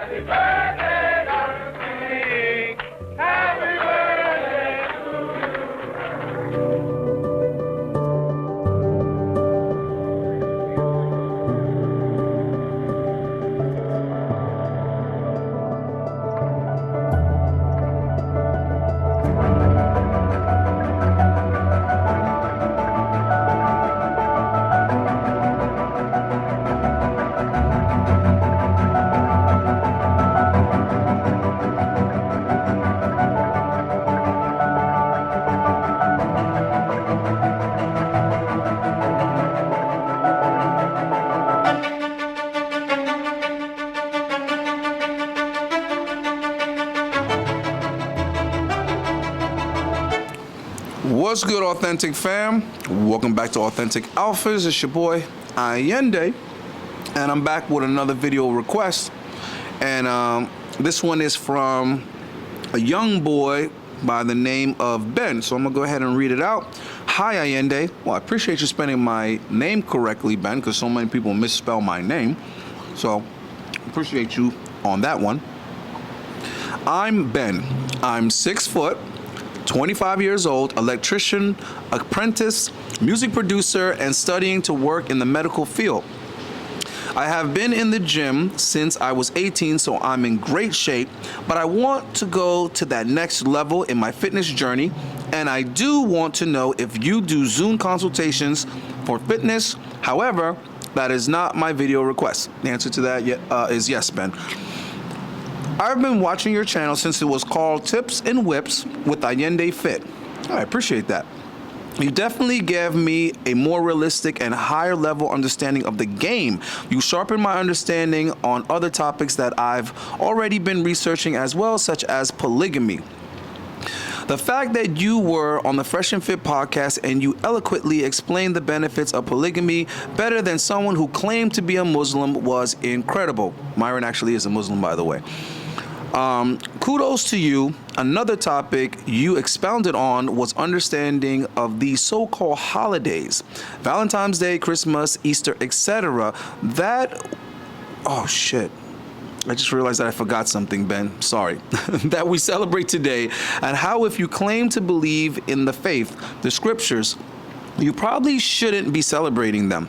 birthday, darling. Happy birthday to you. What's good, Authentic fam? Welcome back to Authentic Alphas. It's your boy Allende, and I'm back with another video request. And this one is from a young boy by the name of Ben. So I'm gonna go ahead and read it out. Hi Allende. Well, I appreciate you spelling my name correctly, Ben, because so many people misspell my name. So appreciate you on that one. I'm Ben. I'm 6 foot. 25 years old, electrician, apprentice, music producer, and studying to work in the medical field. I have been in the gym since I was 18, so I'm in great shape, but I want to go to that next level in my fitness journey, and I do want to know if you do Zoom consultations for fitness. However, that is not my video request. The answer to that is yes, Ben. I've been watching your channel since it was called Tips and Whips with Allende Fit. I appreciate that. You definitely gave me a more realistic and higher level understanding of the game. You sharpened my understanding on other topics that I've already been researching as well, such as polygamy. The fact that you were on the Fresh and Fit podcast and you eloquently explained the benefits of polygamy better than someone who claimed to be a Muslim was incredible. Myron actually is a Muslim, by the way. Kudos to you. Another topic you expounded on was understanding of these so-called holidays, Valentine's Day, Christmas, Easter, etc. Oh shit. I just realized that I forgot something, Ben. Sorry. That we celebrate today, and how if you claim to believe in the faith, the scriptures, you probably shouldn't be celebrating them.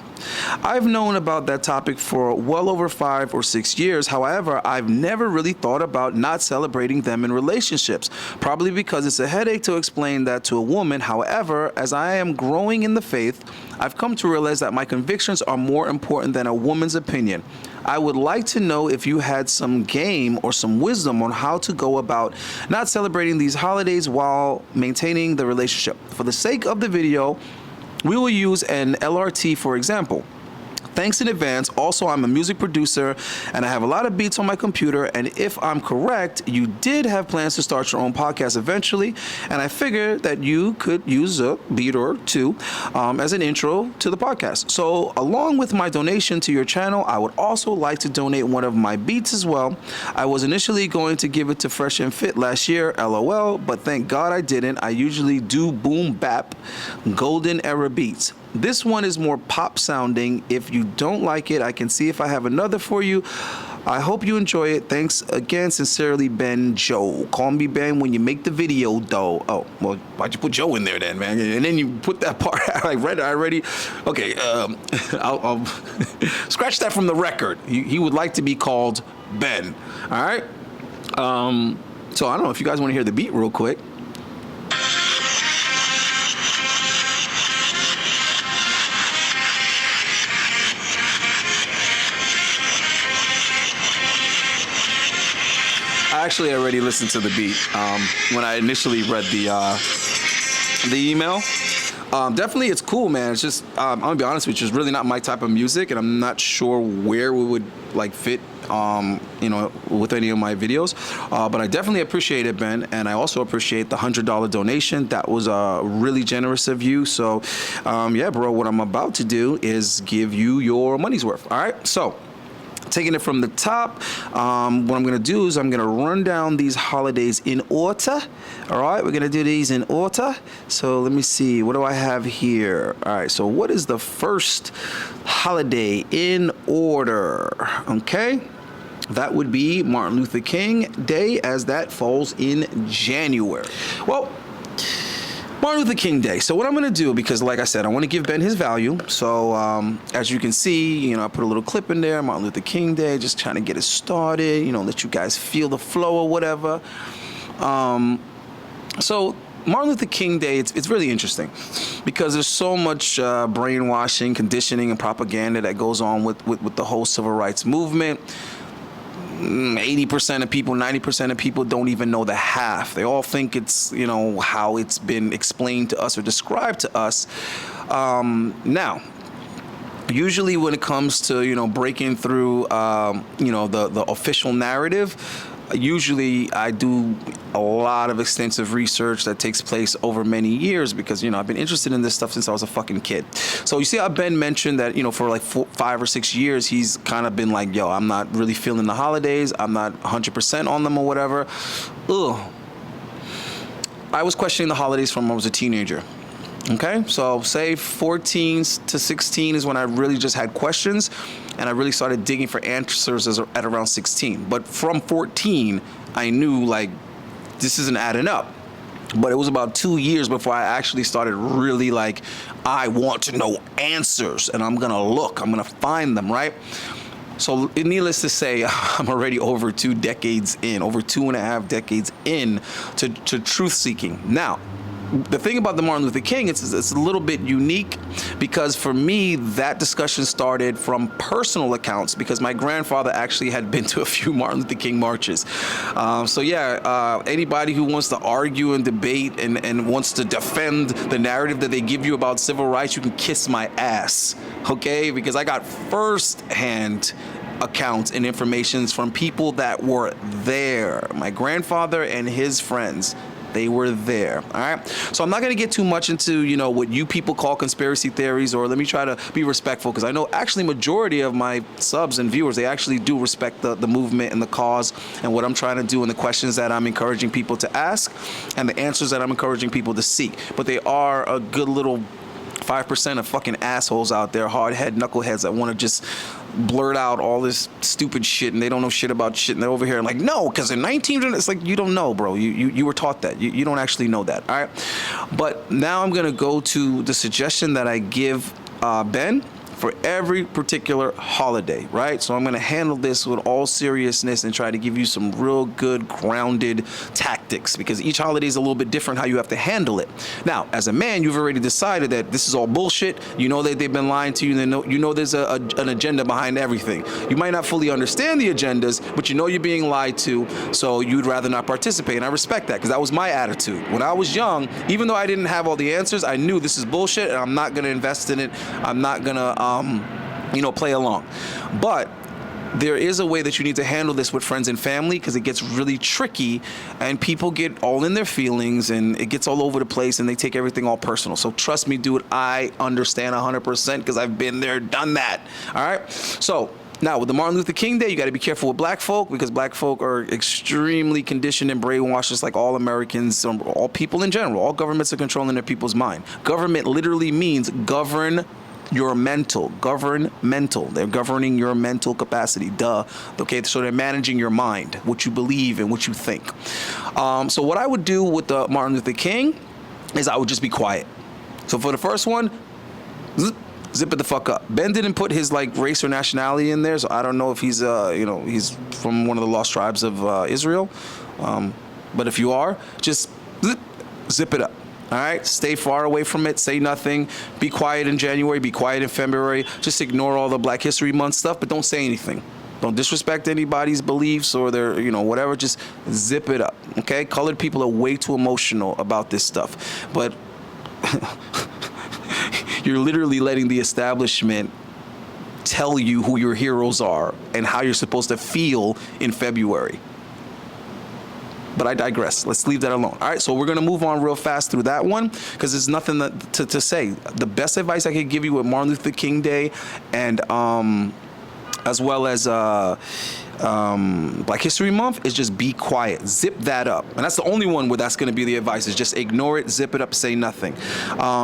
I've known about that topic for well over 5 or 6 years. However, I've never really thought about not celebrating them in relationships, probably because it's a headache to explain that to a woman. However, as I am growing in the faith, I've come to realize that my convictions are more important than a woman's opinion. I would like to know if you had some game or some wisdom on how to go about not celebrating these holidays while maintaining the relationship. For the sake of the video, we will use an LRT, for example. Thanks in advance. Also, I'm a music producer and I have a lot of beats on my computer. And if I'm correct, you did have plans to start your own podcast eventually. And I figured that you could use a beat or two as an intro to the podcast. So along with my donation to your channel, I would also like to donate one of my beats as well. I was initially going to give it to Fresh and Fit last year, LOL, but thank God I didn't. I usually do boom bap, golden era beats. This one is more pop sounding. If you don't like it, I can see if I have another for you. I hope you enjoy it. Thanks again. Sincerely, Ben Joe. Call me Ben when you make the video, though. Oh, well, why'd you put Joe in there then, man? And then you put that part out. I read it already. Okay, I'll scratch that from the record. He would like to be called Ben. All right? So I don't know if you guys want to hear the beat real quick. I actually already listened to the beat when I initially read the email. Definitely, it's cool, man. It's just I'm gonna be honest with you, it's really not my type of music, and I'm not sure where we would like fit, with any of my videos. But I definitely appreciate it, Ben, and I also appreciate the $100 donation. That was really generous of you. So, yeah, bro, what I'm about to do is give you your money's worth. All right, so. Taking it from the top, what I'm going to do is I'm going to run down these holidays in order. All right, we're going to do these in order. So let me see, what do I have here? All right, so what is the first holiday in order? Okay, that would be Martin Luther King Day, as that falls in January. Well, Martin Luther King Day. So what I'm going to do, because like I said, I want to give Ben his value. So as you can see, I put a little clip in there, Martin Luther King Day, just trying to get it started, let you guys feel the flow or whatever. So Martin Luther King Day, it's really interesting because there's so much brainwashing, conditioning, and propaganda that goes on with the whole civil rights movement. 80% of people, 90% of people don't even know the half. They all think it's, how it's been explained to us or described to us. Now, usually when it comes to, breaking through, the official narrative, usually I do a lot of extensive research that takes place over many years because, I've been interested in this stuff since I was a fucking kid. So you see how Ben mentioned that, for like 5 or 6 years, he's kind of been like, yo, I'm not really feeling the holidays. I'm not 100% on them or whatever. Ugh. I was questioning the holidays from when I was a teenager. Okay, so say 14 to 16 is when I really just had questions, and I really started digging for answers at around 16. But from 14, I knew like this isn't adding up. But it was about 2 years before I actually started really like, I want to know answers, and I'm gonna look, I'm gonna find them, right? So needless to say, I'm already over 2 decades in, over 2.5 decades in to truth seeking. Now, the thing about the Martin Luther King, it's a little bit unique because for me, that discussion started from personal accounts because my grandfather actually had been to a few Martin Luther King marches. Anybody who wants to argue and debate and wants to defend the narrative that they give you about civil rights, you can kiss my ass, okay? Because I got first-hand accounts and informations from people that were there. My grandfather and his friends. They were there, all right? So I'm not going to get too much into, what you people call conspiracy theories, or let me try to be respectful, because I know actually majority of my subs and viewers, they actually do respect the movement and the cause and what I'm trying to do and the questions that I'm encouraging people to ask and the answers that I'm encouraging people to seek. But they are a good little 5% of fucking assholes out there, hard-head knuckleheads that want to just blurt out all this stupid shit and they don't know shit about shit, and they're over here like, no, because in 19, it's like, you don't know, bro. You were taught that. You don't actually know that, all right? But now I'm going to go to the suggestion that I give Ben for every particular holiday, right? So I'm going to handle this with all seriousness and try to give you some real good grounded tactics because each holiday is a little bit different how you have to handle it. Now, as a man, you've already decided that this is all bullshit. You know that they've been lying to you, and you know there's an agenda behind everything. You might not fully understand the agendas, but you know you're being lied to, so you'd rather not participate. And I respect that because that was my attitude. When I was young, even though I didn't have all the answers, I knew this is bullshit and I'm not going to invest in it. I'm not going to play along. But there is a way that you need to handle this with friends and family because it gets really tricky and people get all in their feelings and it gets all over the place and they take everything all personal. So trust me, dude, I understand 100% because I've been there, done that. All right. So now with the Martin Luther King Day, you got to be careful with black folk because black folk are extremely conditioned and brainwashed just like all Americans, all people in general. All governments are controlling their people's mind. Government literally means govern your mental, govern mental. They're governing your mental capacity, duh. Okay, so they're managing your mind, what you believe and what you think. So what I would do with the Martin Luther King is I would just be quiet. So for the first one, zip it the fuck up. Ben didn't put his race or nationality in there, so I don't know if he's he's from one of the lost tribes of Israel. But if you are, just zip it up. All right, stay far away from it, say nothing, be quiet in January, be quiet in February, just ignore all the Black History Month stuff, but don't say anything. Don't disrespect anybody's beliefs or their, whatever, just zip it up, okay? Colored people are way too emotional about this stuff, but you're literally letting the establishment tell you who your heroes are and how you're supposed to feel in February. But I digress. Let's leave that alone. All right, so we're going to move on real fast through that one because there's nothing to say. The best advice I could give you with Martin Luther King Day and as well as Black History Month is just be quiet. Zip that up. And that's the only one where that's going to be the advice is just ignore it, zip it up, say nothing.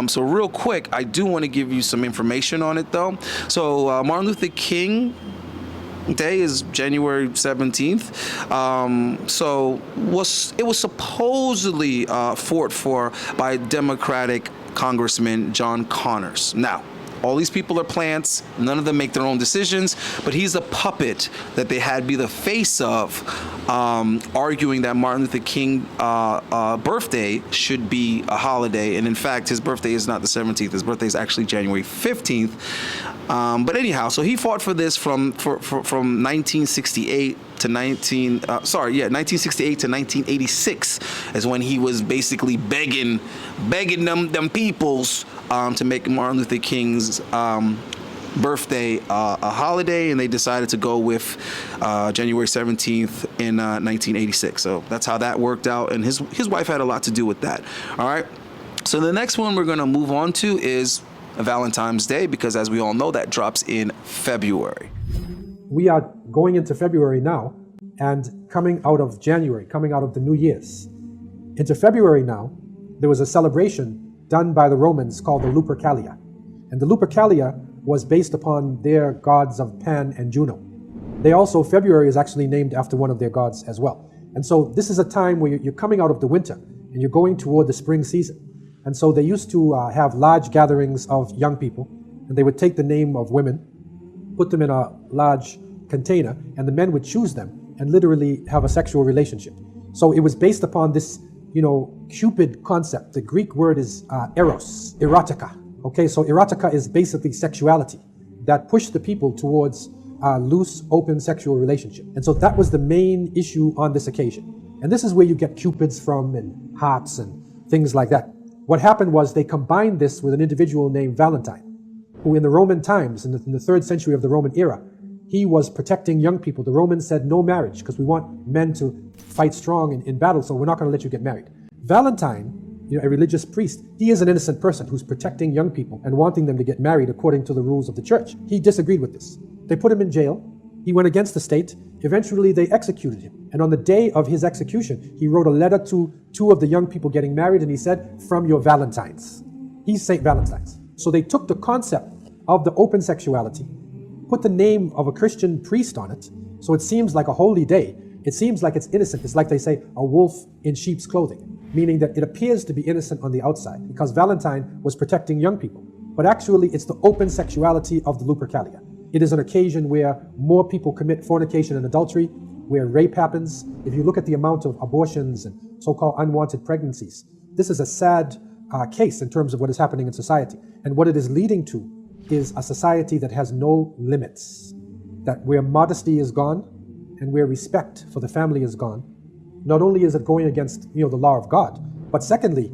So real quick, I do want to give you some information on it though. So Martin Luther King Day is January 17th. So it was supposedly fought for by Democratic Congressman John Connors. Now, all these people are plants. None of them make their own decisions, but he's a puppet that they had be the face of, arguing that Martin Luther King birthday should be a holiday. And in fact, his birthday is not the 17th. His birthday is actually January 15th. But anyhow, so he fought for this from 1968 to 1968 to 1986 is when he was basically begging them peoples to make Martin Luther King's birthday a holiday, and they decided to go with January 17th in 1986. So that's how that worked out, and his wife had a lot to do with that. All right. So the next one we're going to move on to is Valentine's Day, because as we all know, that drops in February. We are going into February now and coming out of January, coming out of the New Year's. Into February now, there was a celebration done by the Romans called the Lupercalia. And the Lupercalia was based upon their gods of Pan and Juno. February is actually named after one of their gods as well. And so this is a time where you're coming out of the winter and you're going toward the spring season. And so they used to have large gatherings of young people, and they would take the name of women, put them in a large container, and the men would choose them and literally have a sexual relationship. So it was based upon this, Cupid concept. The Greek word is eros, erotica. Okay, so erotica is basically sexuality that pushed the people towards a loose, open sexual relationship. And so that was the main issue on this occasion. And this is where you get cupids from and hearts and things like that. What happened was they combined this with an individual named Valentine, who in the Roman times, in the 3rd century of the Roman era, he was protecting young people. The Romans said no marriage because we want men to fight strong in battle, so we're not going to let you get married. Valentine, a religious priest, he is an innocent person who's protecting young people and wanting them to get married according to the rules of the church. He disagreed with this. They put him in jail. He went against the state. Eventually, they executed him. And on the day of his execution, he wrote a letter to 2 of the young people getting married, and he said, "From your Valentines." He's St. Valentine's. So they took the concept of the open sexuality, put the name of a Christian priest on it, so it seems like a holy day. It seems like it's innocent. It's like they say, a wolf in sheep's clothing, meaning that it appears to be innocent on the outside because Valentine was protecting young people. But actually, it's the open sexuality of the Lupercalia. It is an occasion where more people commit fornication and adultery, where rape happens. If you look at the amount of abortions and so-called unwanted pregnancies, this is a sad case in terms of what is happening in society. And what it is leading to is a society that has no limits, that where modesty is gone and where respect for the family is gone. Not only is it going against the law of God, but secondly,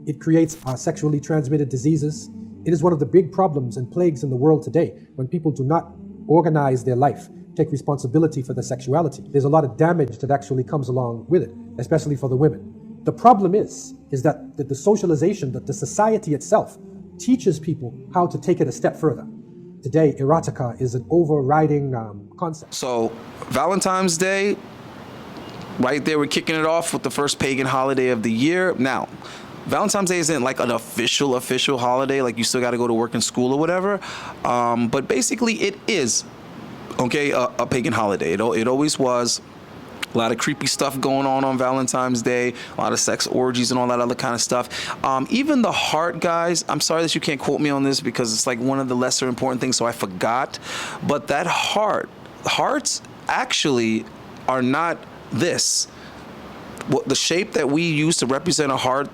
it creates sexually transmitted diseases. It is one of the big problems and plagues in the world today when people do not organize their life, take responsibility for their sexuality. There's a lot of damage that actually comes along with it, especially for the women. The problem is that the socialization, that the society itself teaches people how to take it a step further. Today, erotica is an overriding concept. So Valentine's Day, right there, we're kicking it off with the first pagan holiday of the year. Now, Valentine's Day isn't like an official holiday, like you still got to go to work and school or whatever. But basically it is, a pagan holiday. It always was. A lot of creepy stuff going on Valentine's Day, a lot of sex orgies and all that other kind of stuff. Even the heart, guys, I'm sorry that you can't quote me on this because it's like one of the lesser important things, so I forgot. But that hearts actually are not this. The shape that we use to represent a heart,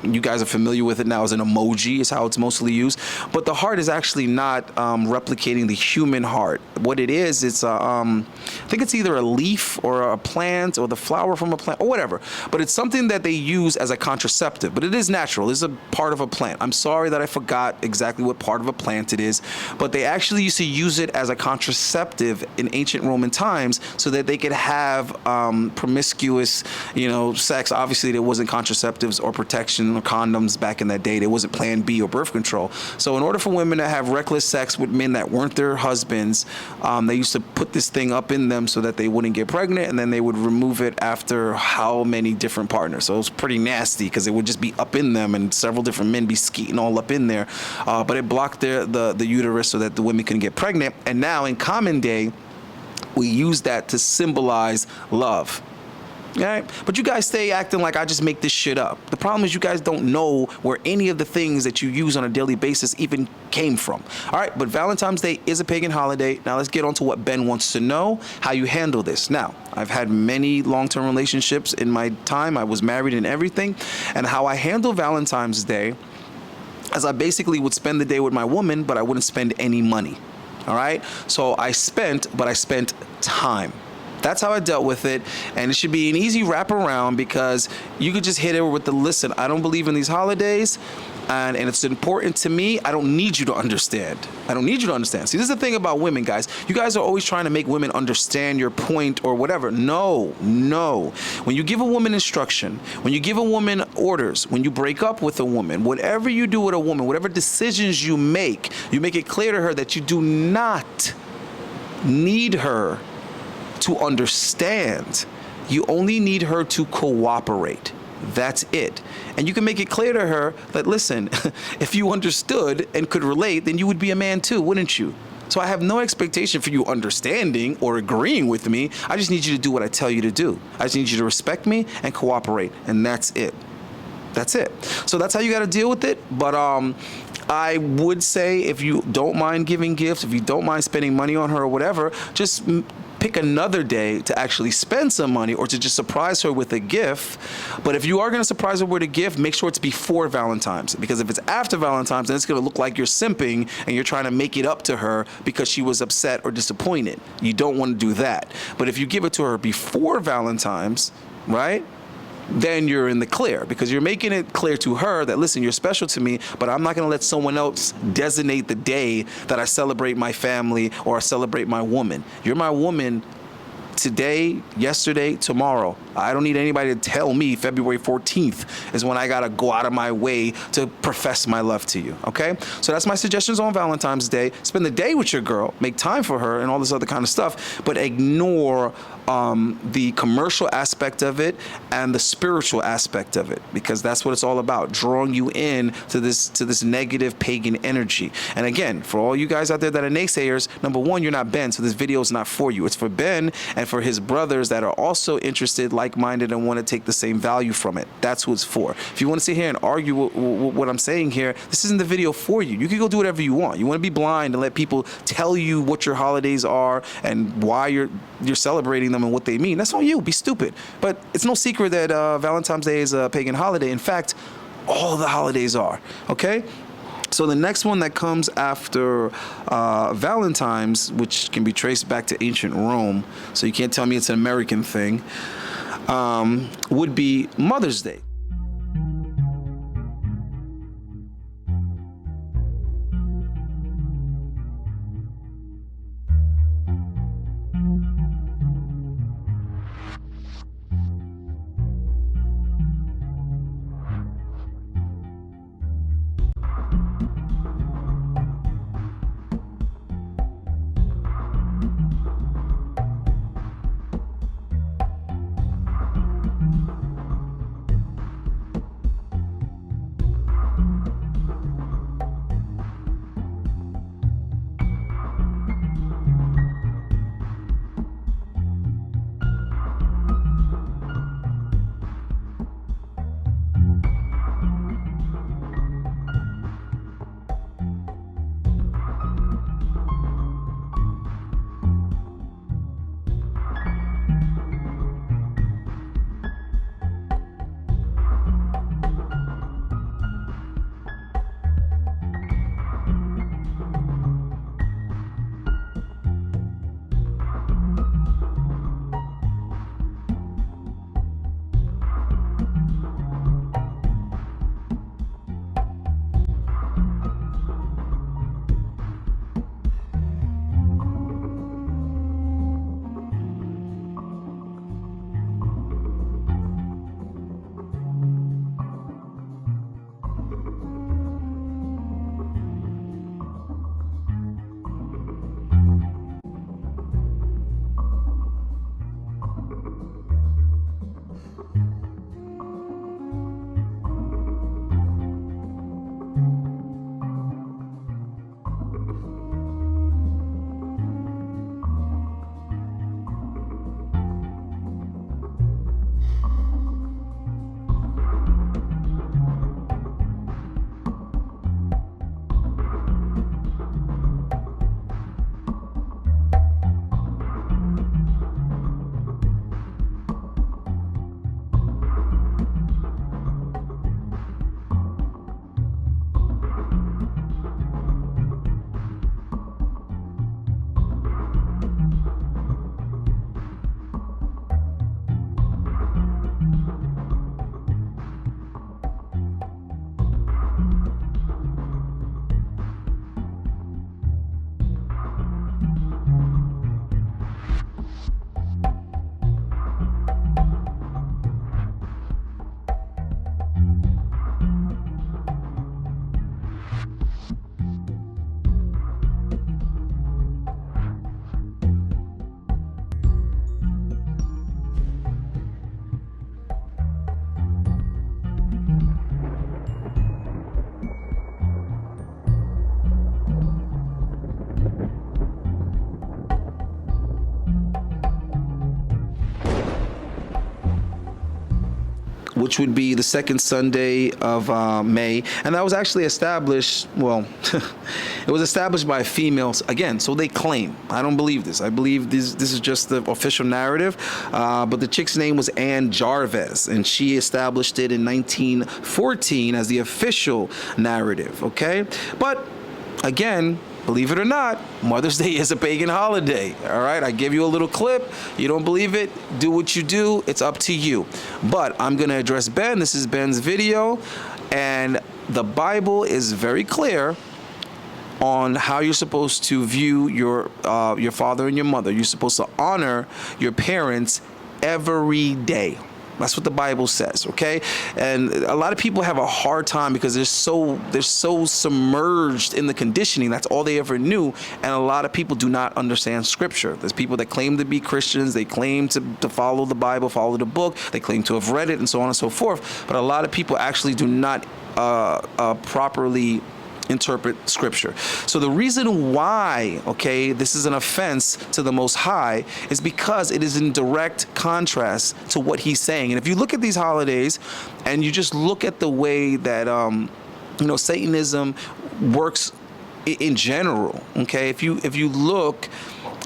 you guys are familiar with it now as an emoji is how it's mostly used. But the heart is actually not replicating the human heart. What it is, it's I think it's either a leaf or a plant or the flower from a plant or whatever. But it's something that they use as a contraceptive. But it is natural. It's a part of a plant. I'm sorry that I forgot exactly what part of a plant it is. But they actually used to use it as a contraceptive in ancient Roman times so that they could have promiscuous, sex. Obviously, there wasn't contraceptives or protection lotion or condoms back in that day. There wasn't Plan B or birth control. So in order for women to have reckless sex with men that weren't their husbands, they used to put this thing up in them so that they wouldn't get pregnant, and then they would remove it after how many different partners. So it was pretty nasty because it would just be up in them and several different men be skeeting all up in there. But it blocked the uterus so that the women couldn't get pregnant. And now in common day, we use that to symbolize love. All right? But you guys stay acting like I just make this shit up. The problem is you guys don't know where any of the things that you use on a daily basis even came from. All right, but Valentine's Day is a pagan holiday. Now let's get on to what Ben wants to know, how you handle this. Now, I've had many long-term relationships in my time. I was married and everything. And how I handle Valentine's Day, as I basically would spend the day with my woman, but I wouldn't spend any money. All right? So I spent time. That's how I dealt with it, and it should be an easy wraparound because you could just hit it with the listen, I don't believe in these holidays, and it's important to me. I don't need you to understand. I don't need you to understand. See, this is the thing about women, guys. You guys are always trying to make women understand your point or whatever. No. When you give a woman instruction, when you give a woman orders, when you break up with a woman, whatever you do with a woman, whatever decisions you make it clear to her that you do not need her to understand. You only need her to cooperate. That's it. And you can make it clear to her that, listen, if you understood and could relate, then you would be a man too, wouldn't you? So I have no expectation for you understanding or agreeing with me. I just need you to do what I tell you to do. I just need you to respect me and cooperate. And that's it. That's it. So that's how you got to deal with it. But I would say if you don't mind giving gifts, if you don't mind spending money on her or whatever, just pick another day to actually spend some money or to just surprise her with a gift. But if you are going to surprise her with a gift, make sure it's before Valentine's, because if it's after Valentine's, then it's going to look like you're simping and you're trying to make it up to her because she was upset or disappointed. You don't want to do that. But if you give it to her before Valentine's, right, then you're in the clear, because you're making it clear to her that, listen, you're special to me, but I'm not going to let someone else designate the day that I celebrate my family or I celebrate my woman. You're my woman today, yesterday, tomorrow. I don't need anybody to tell me February 14th is when I got to go out of my way to profess my love to you, okay? So that's my suggestions on Valentine's Day. Spend the day with your girl, make time for her and all this other kind of stuff, but ignore the commercial aspect of it and the spiritual aspect of it, because that's what it's all about, drawing you in to this negative pagan energy. And again, for all you guys out there that are naysayers, number one, you're not Ben, so this video is not for you. It's for Ben and for his brothers that are also interested, like-minded, and want to take the same value from it. That's who it's for. If you want to sit here and argue what I'm saying here, this isn't the video for you. You can go do whatever you want. You want to be blind and let people tell you what your holidays are and why you're celebrating them and what they mean. That's on you. Be stupid. But it's no secret that Valentine's Day is a pagan holiday. In fact, all the holidays are. Okay? So the next one that comes after Valentine's, which can be traced back to ancient Rome, so you can't tell me it's an American thing, would be Mother's Day. which would be the second Sunday of May. And that was actually established, well, it was established by females, again, so they claim. I don't believe this. I believe this is just the official narrative. But the chick's name was Ann Jarvis, and she established it in 1914 as the official narrative, okay? But again, believe it or not, Mother's Day is a pagan holiday, all right? I give you a little clip. You don't believe it, do what you do. It's up to you. But I'm going to address Ben. This is Ben's video, and the Bible is very clear on how you're supposed to view your father and your mother. You're supposed to honor your parents every day. That's what the Bible says, okay? And a lot of people have a hard time because they're so submerged in the conditioning. That's all they ever knew. And a lot of people do not understand Scripture. There's people that claim to be Christians. They claim to follow the Bible, follow the book. They claim to have read it and so on and so forth. But a lot of people actually do not properly interpret Scripture. So the reason why, okay, this is an offense to the Most High is because it is in direct contrast to what he's saying. And if you look at these holidays and you just look at the way that, Satanism works in general, okay, if you look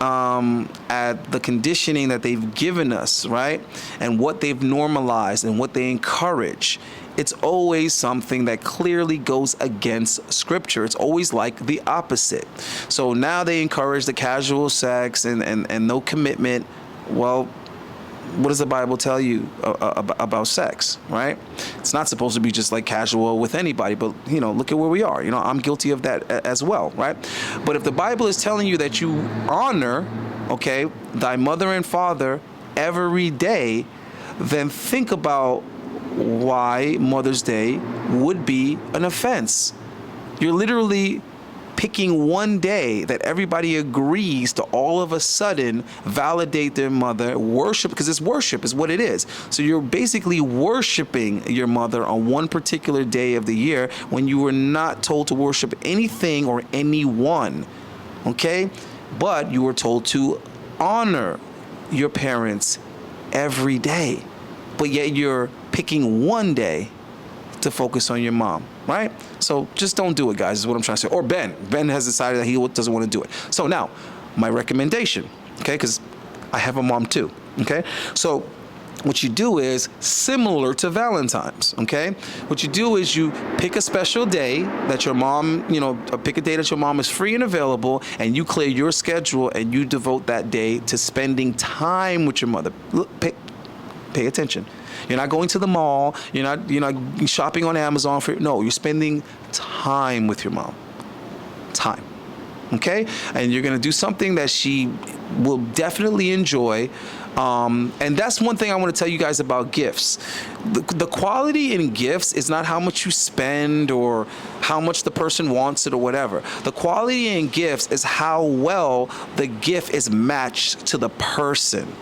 at the conditioning that they've given us, right, and what they've normalized and what they encourage, it's always something that clearly goes against Scripture. It's always like the opposite. So now they encourage the casual sex and no commitment. Well, what does the Bible tell you about sex, right? It's not supposed to be just like casual with anybody, but, look at where we are. I'm guilty of that as well, right? But if the Bible is telling you that you honor, okay, thy mother and father every day, then think about why Mother's Day would be an offense. You're literally picking one day that everybody agrees to all of a sudden validate their mother, worship, because it's worship is what it is. So you're basically worshiping your mother on one particular day of the year when you were not told to worship anything or anyone, okay? But you were told to honor your parents every day. But yet you're picking one day to focus on your mom, right? So just don't do it, guys, is what I'm trying to say. Or Ben has decided that he doesn't want to do it. So now, my recommendation, okay, because I have a mom too, okay? So what you do is similar to Valentine's, okay? What you do is you pick a special day that your mom, pick a day that your mom is free and available, and you clear your schedule and you devote that day to spending time with your mother. Look, pay attention. You're not going to the mall. You're not shopping on Amazon no, you're spending time with your mom. Time. Okay? And you're going to do something that she will definitely enjoy. And that's one thing I want to tell you guys about gifts. The quality in gifts is not how much you spend or how much the person wants it or whatever. The quality in gifts is how well the gift is matched to the person.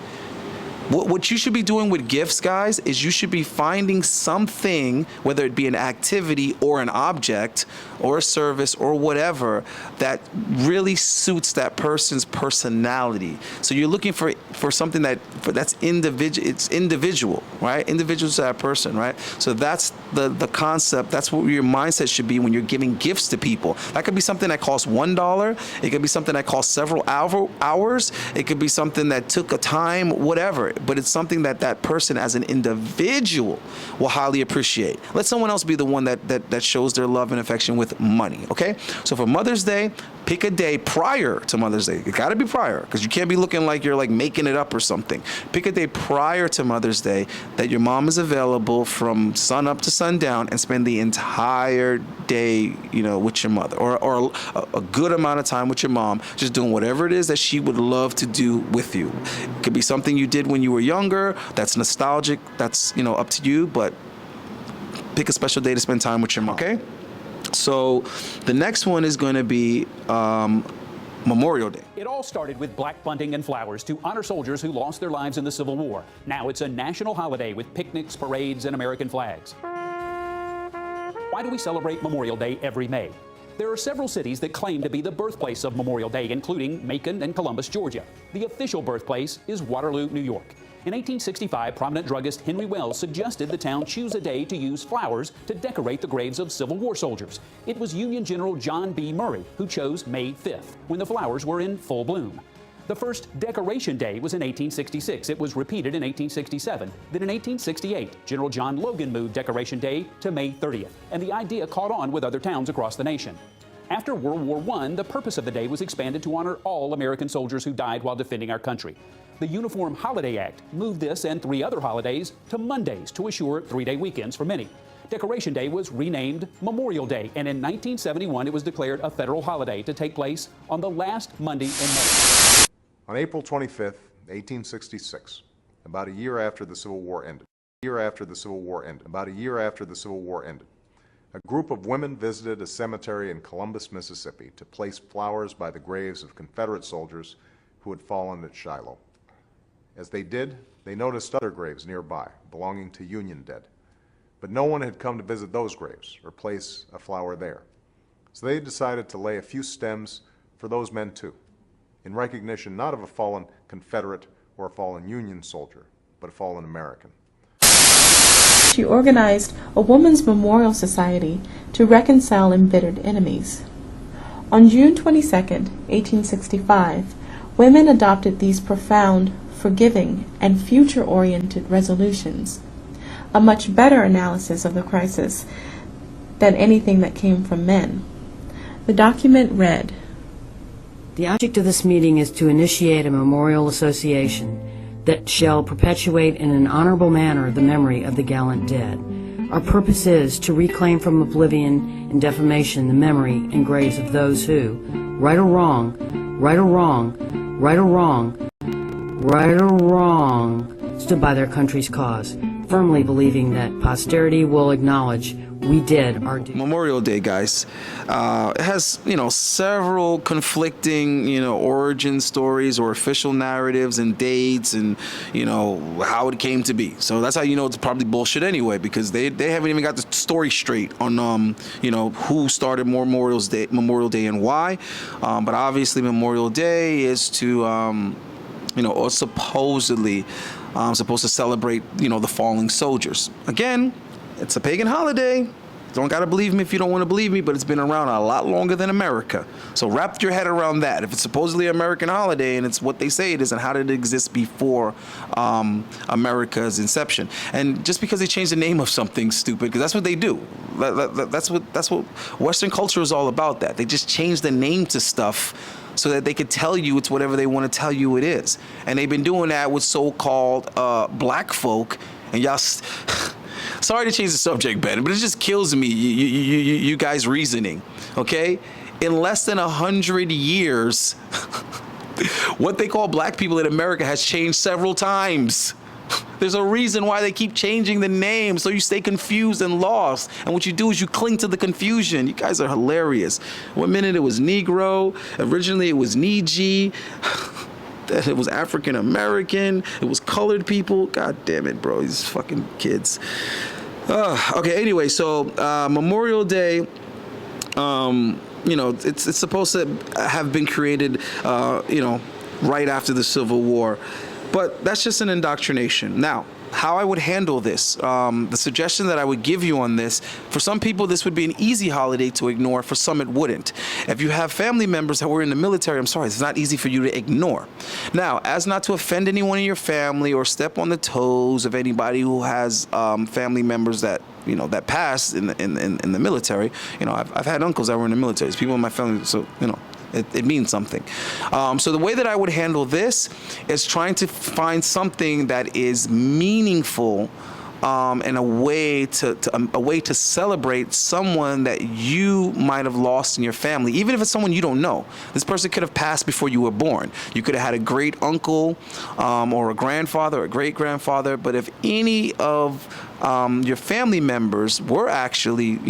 What you should be doing with gifts, guys, is you should be finding something, whether it be an activity or an object or a service or whatever, that really suits that person's personality. So you're looking for something that's individual. It's individual, right? Individual to that person, right? So that's the concept. That's what your mindset should be when you're giving gifts to people. That could be something that costs $1. It could be something that costs several hours. It could be something that took a time, whatever. But it's something that person as an individual will highly appreciate. Let someone else be the one that shows their love and affection with money, okay? So for Mother's Day, pick a day prior to Mother's Day. It gotta be prior, because you can't be looking like you're like making it up or something. Pick a day prior to Mother's Day that your mom is available from sun up to sundown, and spend the entire day, with your mother, or a good amount of time with your mom, just doing whatever it is that she would love to do with you. It could be something you did when you were younger, that's nostalgic, that's, up to you, but pick a special day to spend time with your mom, okay? So the next one is going to be Memorial Day. It all started with black bunting and flowers to honor soldiers who lost their lives in the Civil War. Now it's a national holiday with picnics, parades, and American flags. Why do we celebrate Memorial Day every May? There are several cities that claim to be the birthplace of Memorial Day, including Macon and Columbus, Georgia. The official birthplace is Waterloo, New York. In 1865, prominent druggist Henry Wells suggested the town choose a day to use flowers to decorate the graves of Civil War soldiers. It was Union General John B. Murray who chose May 5th, when the flowers were in full bloom. The first Decoration Day was in 1866. It was repeated in 1867. Then in 1868, General John Logan moved Decoration Day to May 30th, and the idea caught on with other towns across the nation. After World War I, the purpose of the day was expanded to honor all American soldiers who died while defending our country. The Uniform Holiday Act moved this and 3 other holidays to Mondays to assure 3-day weekends for many. Decoration Day was renamed Memorial Day, and in 1971 it was declared a federal holiday to take place on the last Monday in May. On April 25th, 1866, about a year after the Civil War ended, a group of women visited a cemetery in Columbus, Mississippi to place flowers by the graves of Confederate soldiers who had fallen at Shiloh. As they did, they noticed other graves nearby belonging to Union dead, but no one had come to visit those graves or place a flower there. So they decided to lay a few stems for those men too, in recognition not of a fallen Confederate or a fallen Union soldier, but a fallen American. She organized a women's memorial society to reconcile embittered enemies. On June 22, 1865, women adopted these profound, forgiving, and future-oriented resolutions, a much better analysis of the crisis than anything that came from men. The document read, "The object of this meeting is to initiate a memorial association that shall perpetuate in an honorable manner the memory of the gallant dead. Our purpose is to reclaim from oblivion and defamation the memory and graves of those who, right or wrong, stood by their country's cause, firmly believing that posterity will acknowledge we did our duty." Memorial Day, guys, it has, several conflicting, origin stories or official narratives and dates and, how it came to be. So that's how you know it's probably bullshit anyway, because they haven't even got the story straight on, who started Memorial Day and why. But obviously Memorial Day is to, or supposedly supposed to celebrate, the fallen soldiers. Again, it's a pagan holiday. Don't gotta believe me if you don't want to believe me, but it's been around a lot longer than America. So wrap your head around that. If it's supposedly an American holiday and it's what they say it is, and how did it exist before America's inception? And just because they change the name of something stupid, because that's what they do. That's what Western culture is all about. That they just change the name to stuff so that they could tell you it's whatever they want to tell you it is. And they've been doing that with so-called black folk, and y'all. Sorry to change the subject, Ben, but it just kills me, you guys' reasoning, okay? In less than 100 years, what they call black people in America has changed several times. There's a reason why they keep changing the name, so you stay confused and lost. And what you do is you cling to the confusion. You guys are hilarious. One minute it was Negro, originally it was Niji. It was African American, it was colored people. God damn it, bro, these fucking kids. Okay, anyway, so Memorial Day, it's supposed to have been created, right after the Civil War, but that's just an indoctrination. Now, how I would handle this, the suggestion that I would give you on this, for some people this would be an easy holiday to ignore, for some it wouldn't. If you have family members that were in the military, I'm sorry, it's not easy for you to ignore. Now, as not to offend anyone in your family or step on the toes of anybody who has family members that that passed in the military. I've had uncles that were in the military. It's people in my family, so it means something. So the way that I would handle this is trying to find something that is meaningful and a way to celebrate someone that you might have lost in your family, even if it's someone you don't know. This person could have passed before you were born. You could have had a great uncle or a grandfather or a great grandfather. But if any of your family members were actually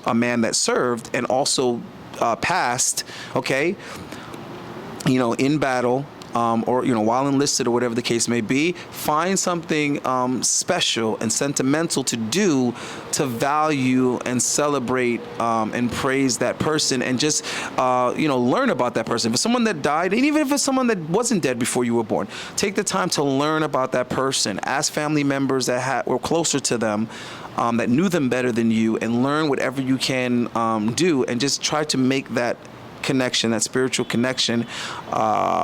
a man that served and also passed, okay, in battle, or while enlisted or whatever the case may be, find something special and sentimental to do to value and celebrate and praise that person, and just learn about that person. If it's someone that died, and even if it's someone that wasn't dead before you were born, take the time to learn about that person. Ask family members that were closer to them, that knew them better than you, and learn whatever you can do, and just try to make that connection, that spiritual connection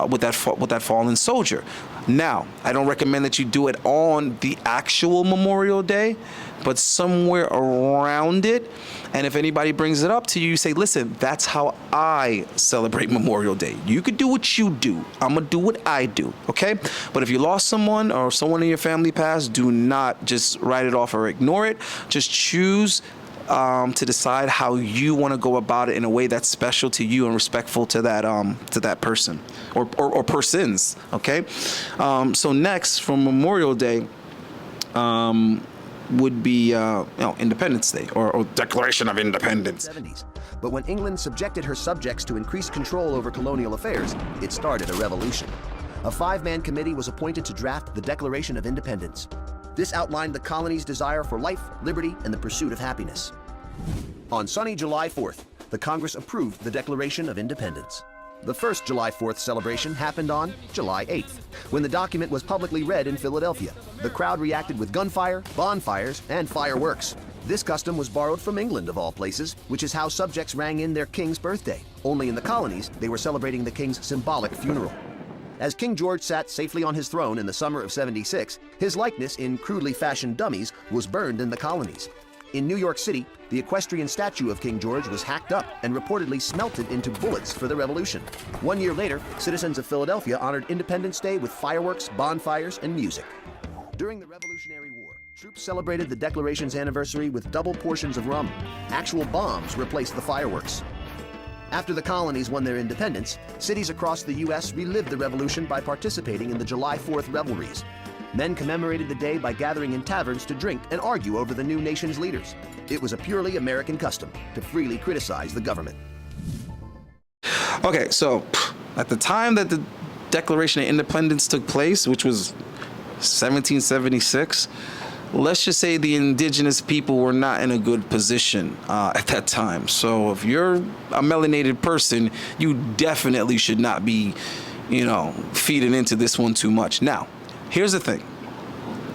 with that fallen soldier. Now, I don't recommend that you do it on the actual Memorial Day, but somewhere around it. And if anybody brings it up to you, say, listen, that's how I celebrate Memorial Day. You could do what you do. I'm going to do what I do, okay? But if you lost someone or someone in your family passed, do not just write it off or ignore it. Just choose to decide how you want to go about it in a way that's special to you and respectful to that person or persons. Okay. So next, from Memorial Day, would be Independence Day or Declaration of Independence. 70s. But when England subjected her subjects to increased control over colonial affairs, it started a revolution. A 5-man committee was appointed to draft the Declaration of Independence. This outlined the colony's desire for life, liberty, and the pursuit of happiness. On sunny July 4th, the Congress approved the Declaration of Independence. The first July 4th celebration happened on July 8th, when the document was publicly read in Philadelphia. The crowd reacted with gunfire, bonfires, and fireworks. This custom was borrowed from England, of all places, which is how subjects rang in their king's birthday. Only in the colonies, they were celebrating the king's symbolic funeral. As King George sat safely on his throne in the summer of '76, his likeness in crudely fashioned dummies was burned in the colonies. In New York City, the equestrian statue of King George was hacked up and reportedly smelted into bullets for the revolution. 1 year later, citizens of Philadelphia honored Independence Day with fireworks, bonfires, and music. During the Revolutionary War, troops celebrated the Declaration's anniversary with double portions of rum. Actual bombs replaced the fireworks. After the colonies won their independence, cities across the U.S. relived the revolution by participating in the July 4th revelries. Men commemorated the day by gathering in taverns to drink and argue over the new nation's leaders. It was a purely American custom to freely criticize the government. Okay, so at the time that the Declaration of Independence took place, which was 1776, let's just say the indigenous people were not in a good position at that time. So if you're a melanated person, you definitely should not be, feeding into this one too much. Now, here's the thing.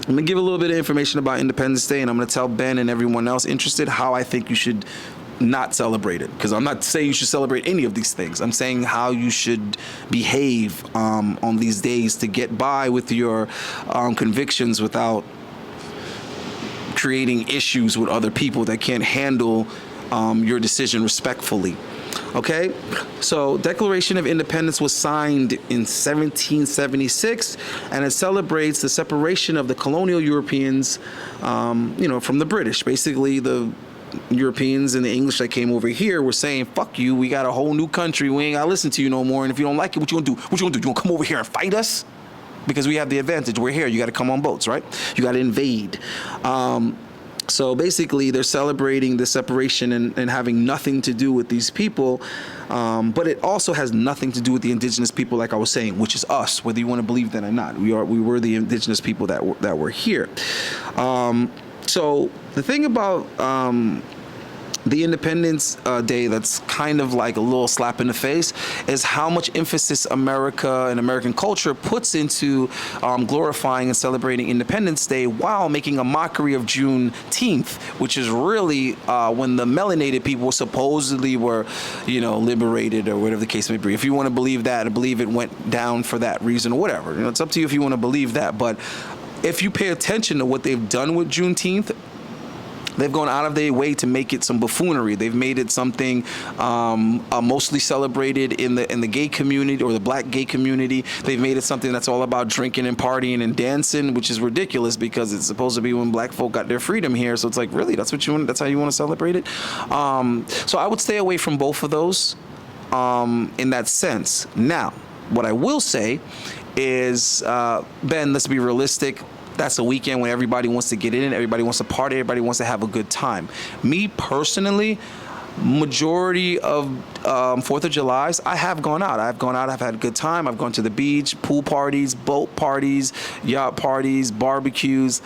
I'm gonna give a little bit of information about Independence Day, and I'm gonna tell Ben and everyone else interested how I think you should not celebrate it. Because I'm not saying you should celebrate any of these things. I'm saying how you should behave on these days to get by with your convictions without creating issues with other people that can't handle your decision respectfully. Okay, so Declaration of Independence was signed in 1776, and it celebrates the separation of the colonial Europeans, from the British. Basically, the Europeans and the English that came over here were saying, fuck you, we got a whole new country, we ain't gotta listen to you no more, and if you don't like it, what you gonna do? You gonna come over here and fight us? Because we have the advantage, we're here, you gotta come on boats, right? You gotta invade. So basically, they're celebrating the separation and having nothing to do with these people, but it also has nothing to do with the indigenous people, like I was saying, which is us, whether you want to believe that or not. We were the indigenous people that were here. So the thing about the Independence Day that's kind of like a little slap in the face is how much emphasis America and American culture puts into glorifying and celebrating Independence Day while making a mockery of Juneteenth, which is really when the melanated people supposedly were, liberated or whatever the case may be. If you want to believe that, I believe it went down for that reason or whatever. It's up to you if you want to believe that. But if you pay attention to what they've done with Juneteenth, they've gone out of their way to make it some buffoonery. They've made it something mostly celebrated in the gay community or the black gay community. They've made it something that's all about drinking and partying and dancing, which is ridiculous because it's supposed to be when black folk got their freedom here. So it's like, really, that's what you want? That's how you want to celebrate it? So I would stay away from both of those in that sense. Now, what I will say is, Ben, let's be realistic. That's a weekend when everybody wants to get in, everybody wants to party, everybody wants to have a good time. Me personally, majority of 4th of July's, I have gone out. I've had a good time. I've gone to the beach, pool parties, boat parties, yacht parties, barbecues.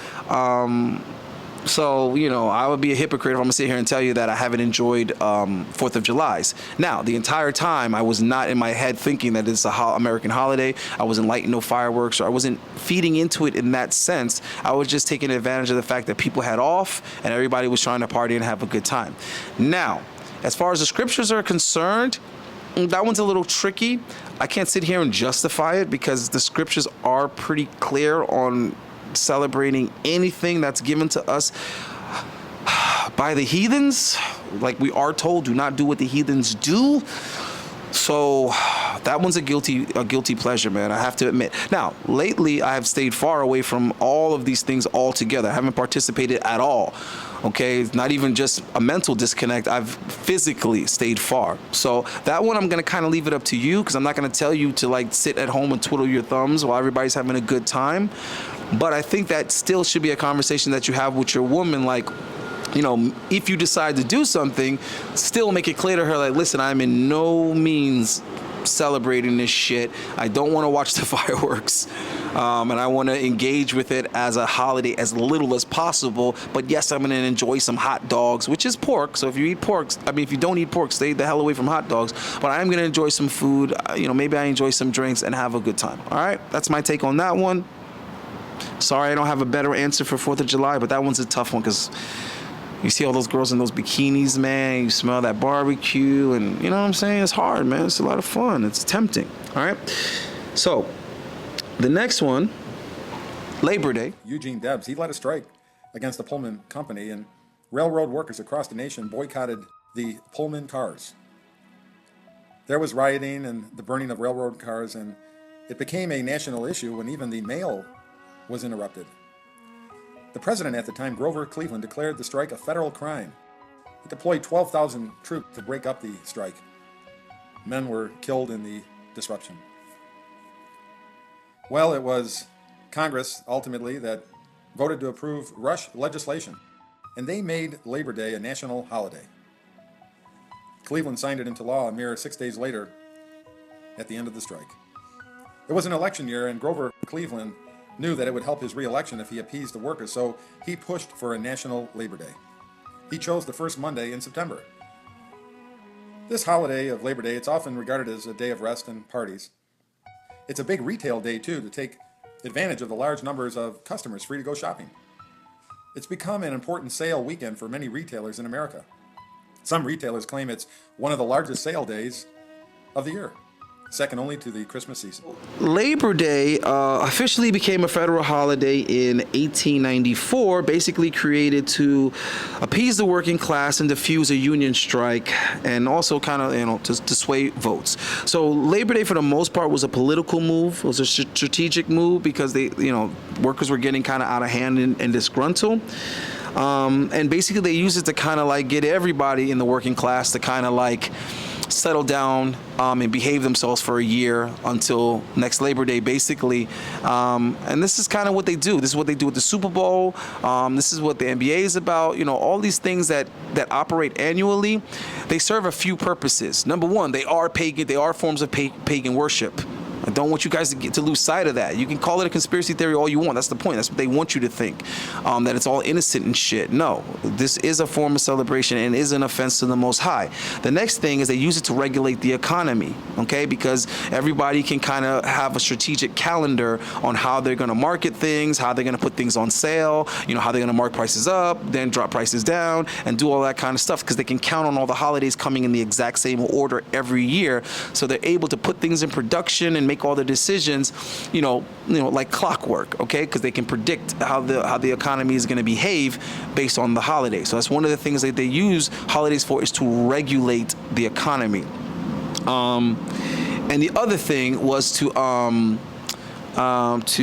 So, you know, I would be a hypocrite if I'm gonna sit here and tell you that I haven't enjoyed 4th of July's. Now, the entire time, I was not in my head thinking that it's a American holiday. I wasn't lighting no fireworks, or I wasn't feeding into it in that sense. I was just taking advantage of the fact that people had off and everybody was trying to party and have a good time. Now, as far as the scriptures are concerned, that one's a little tricky. I can't sit here and justify it because the scriptures are pretty clear on celebrating anything that's given to us by the heathens. Like we are told, do not do what the heathens do. So that one's a guilty pleasure, man, I have to admit. Now, lately, I have stayed far away from all of these things altogether. I haven't participated at all. Okay, it's not even just a mental disconnect. I've physically stayed far. So that one, I'm gonna kind of leave it up to you, because I'm not gonna tell you to like sit at home and twiddle your thumbs while everybody's having a good time. But I think that still should be a conversation that you have with your woman, like, you know, if you decide to do something, still make it clear to her, like, listen, I'm in no means celebrating this shit. I don't want to watch the fireworks, and I want to engage with it as a holiday as little as possible. But yes, I'm going to enjoy some hot dogs, which is pork. So if you eat pork, I mean, if you don't eat pork, stay the hell away from hot dogs. But I am going to enjoy some food. You know, maybe I enjoy some drinks and have a good time. All right, that's my take on that one. Sorry, I don't have a better answer for 4th of July, but that one's a tough one because you see all those girls in those bikinis, man. You smell that barbecue, and you know what I'm saying? It's hard, man. It's a lot of fun. It's tempting. All right. So the next one, Labor Day. Eugene Debs, he led a strike against the Pullman company, and railroad workers across the nation boycotted the Pullman cars. There was rioting and the burning of railroad cars, and it became a national issue when even the mail was interrupted. The president at the time, Grover Cleveland, declared the strike a federal crime. He deployed 12,000 troops to break up the strike. Men were killed in the disruption. Well, it was Congress, ultimately, that voted to approve Rush legislation, and they made Labor Day a national holiday. Cleveland signed it into law a mere 6 days later at the end of the strike. It was an election year, and Grover Cleveland knew that it would help his re-election if he appeased the workers, so he pushed for a national Labor Day. He chose the first Monday in September. This holiday of Labor Day, it's often regarded as a day of rest and parties. It's a big retail day, too, to take advantage of the large numbers of customers free to go shopping. It's become an important sale weekend for many retailers in America. Some retailers claim it's one of the largest sale days of the year, second only to the Christmas season. Labor Day officially became a federal holiday in 1894, basically created to appease the working class and diffuse a union strike, and also kind of, you know, to sway votes. So Labor Day, for the most part, was a political move. It was a strategic move because they, you know, workers were getting kind of out of hand and disgruntled. And basically they used it to kind of like get everybody in the working class to kind of like settle down and behave themselves for a year until next Labor Day, basically. And this is kind of what they do. This is what they do with the Super Bowl. This is what the NBA is about. You know, all these things that operate annually, they serve a few purposes. Number one, they are pagan. They are forms of pagan worship. I don't want you guys to lose sight of that. You can call it a conspiracy theory all you want. That's the point. That's what they want you to think, that it's all innocent and shit. No, this is a form of celebration and is an offense to the Most High. The next thing is they use it to regulate the economy, okay? Because everybody can kind of have a strategic calendar on how they're going to market things, how they're going to put things on sale, you know, how they're going to mark prices up, then drop prices down, and do all that kind of stuff, because they can count on all the holidays coming in the exact same order every year. So they're able to put things in production and make all the decisions, you know, like clockwork, okay? Because they can predict how the economy is going to behave based on the holidays. So that's one of the things that they use holidays for, is to regulate the economy. And the other thing was to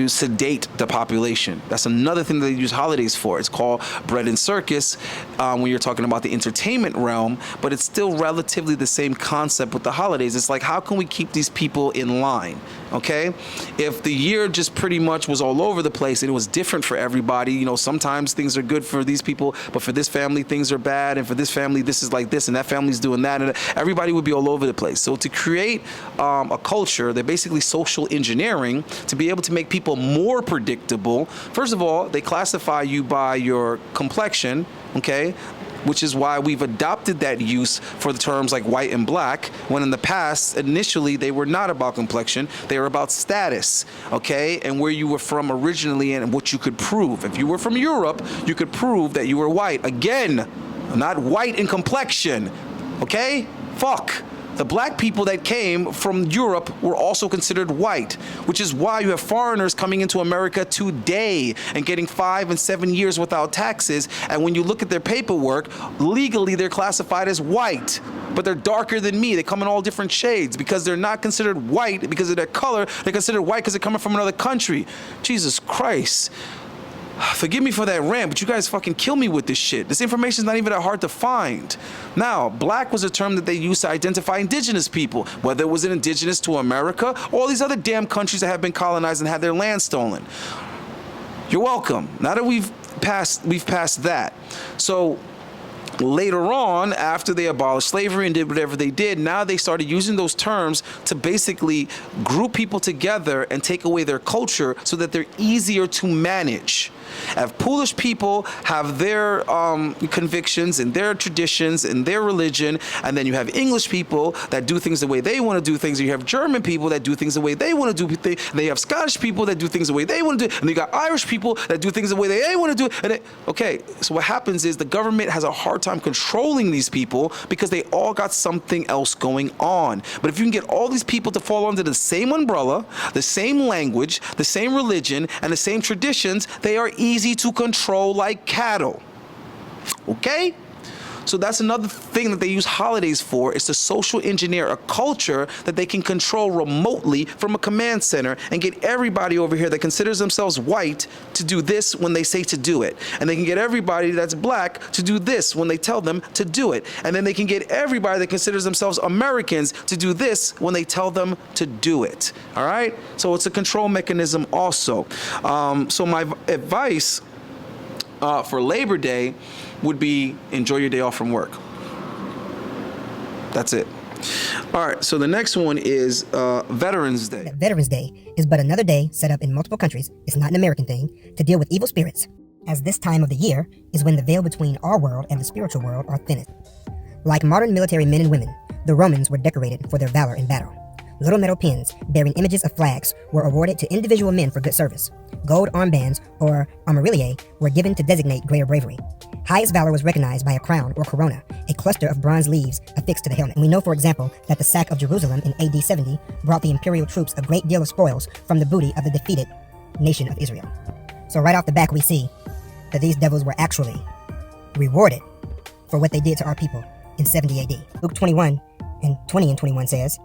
sedate the population. That's another thing that they use holidays for. It's called bread and circus when you're talking about the entertainment realm, but it's still relatively the same concept with the holidays. It's like, how can we keep these people in line? okay? If the year just pretty much was all over the place and it was different for everybody, you know, sometimes things are good for these people, but for this family things are bad, and for this family this is like this, and that family's doing that, and everybody would be all over the place. So to create a culture, they're basically social engineering to be able to make people more predictable. First of all, they classify you by your complexion, okay? Which is why we've adopted that use for the terms like white and black, when in the past, initially, they were not about complexion, they were about status, okay? And where you were from originally and what you could prove. If you were from Europe, you could prove that you were white. Again, not white in complexion, okay? Fuck. The black people that came from Europe were also considered white, which is why you have foreigners coming into America today and getting 5 and 7 years without taxes. And when you look at their paperwork, legally they're classified as white, but they're darker than me. They come in all different shades because they're not considered white because of their color. They're considered white because they're coming from another country. Jesus Christ. Forgive me for that rant, but you guys fucking kill me with this shit. This information is not even that hard to find. Now, black was a term that they used to identify indigenous people, whether it was an indigenous to America or all these other damn countries that have been colonized and had their land stolen. You're welcome. Now that we've passed that. So later on, after they abolished slavery and did whatever they did, now they started using those terms to basically group people together and take away their culture so that they're easier to manage. If Polish people have their convictions and their traditions and their religion, and then you have English people that do things the way they want to do things, and you have German people that do things the way they want to do things, and they have Scottish people that do things the way they want to do, and you got Irish people that do things the way they want to do. And okay, so what happens is the government has a hard time controlling these people because they all got something else going on. But if you can get all these people to fall under the same umbrella, the same language, the same religion, and the same traditions, they are easy to control like cattle. Okay? So that's another thing that they use holidays for, is to social engineer a culture that they can control remotely from a command center and get everybody over here that considers themselves white to do this when they say to do it. And they can get everybody that's black to do this when they tell them to do it. And then they can get everybody that considers themselves Americans to do this when they tell them to do it. All right? So it's a control mechanism also. So my advice for Labor Day would be enjoy your day off from work. That's it. All right, so the next one is Veterans Day. Veterans Day is but another day set up in multiple countries, it's not an American thing, to deal with evil spirits, as this time of the year is when the veil between our world and the spiritual world are thinnest. Like modern military men and women, the Romans were decorated for their valor in battle. Little metal pins bearing images of flags were awarded to individual men for good service. Gold armbands, or armorillae, were given to designate greater bravery. Highest valor was recognized by a crown or corona, a cluster of bronze leaves affixed to the helmet. And we know, for example, that the sack of Jerusalem in AD 70 brought the imperial troops a great deal of spoils from the booty of the defeated nation of Israel. So right off the back we see that these devils were actually rewarded for what they did to our people in 70 AD. Luke 21 and 20 and 21 says,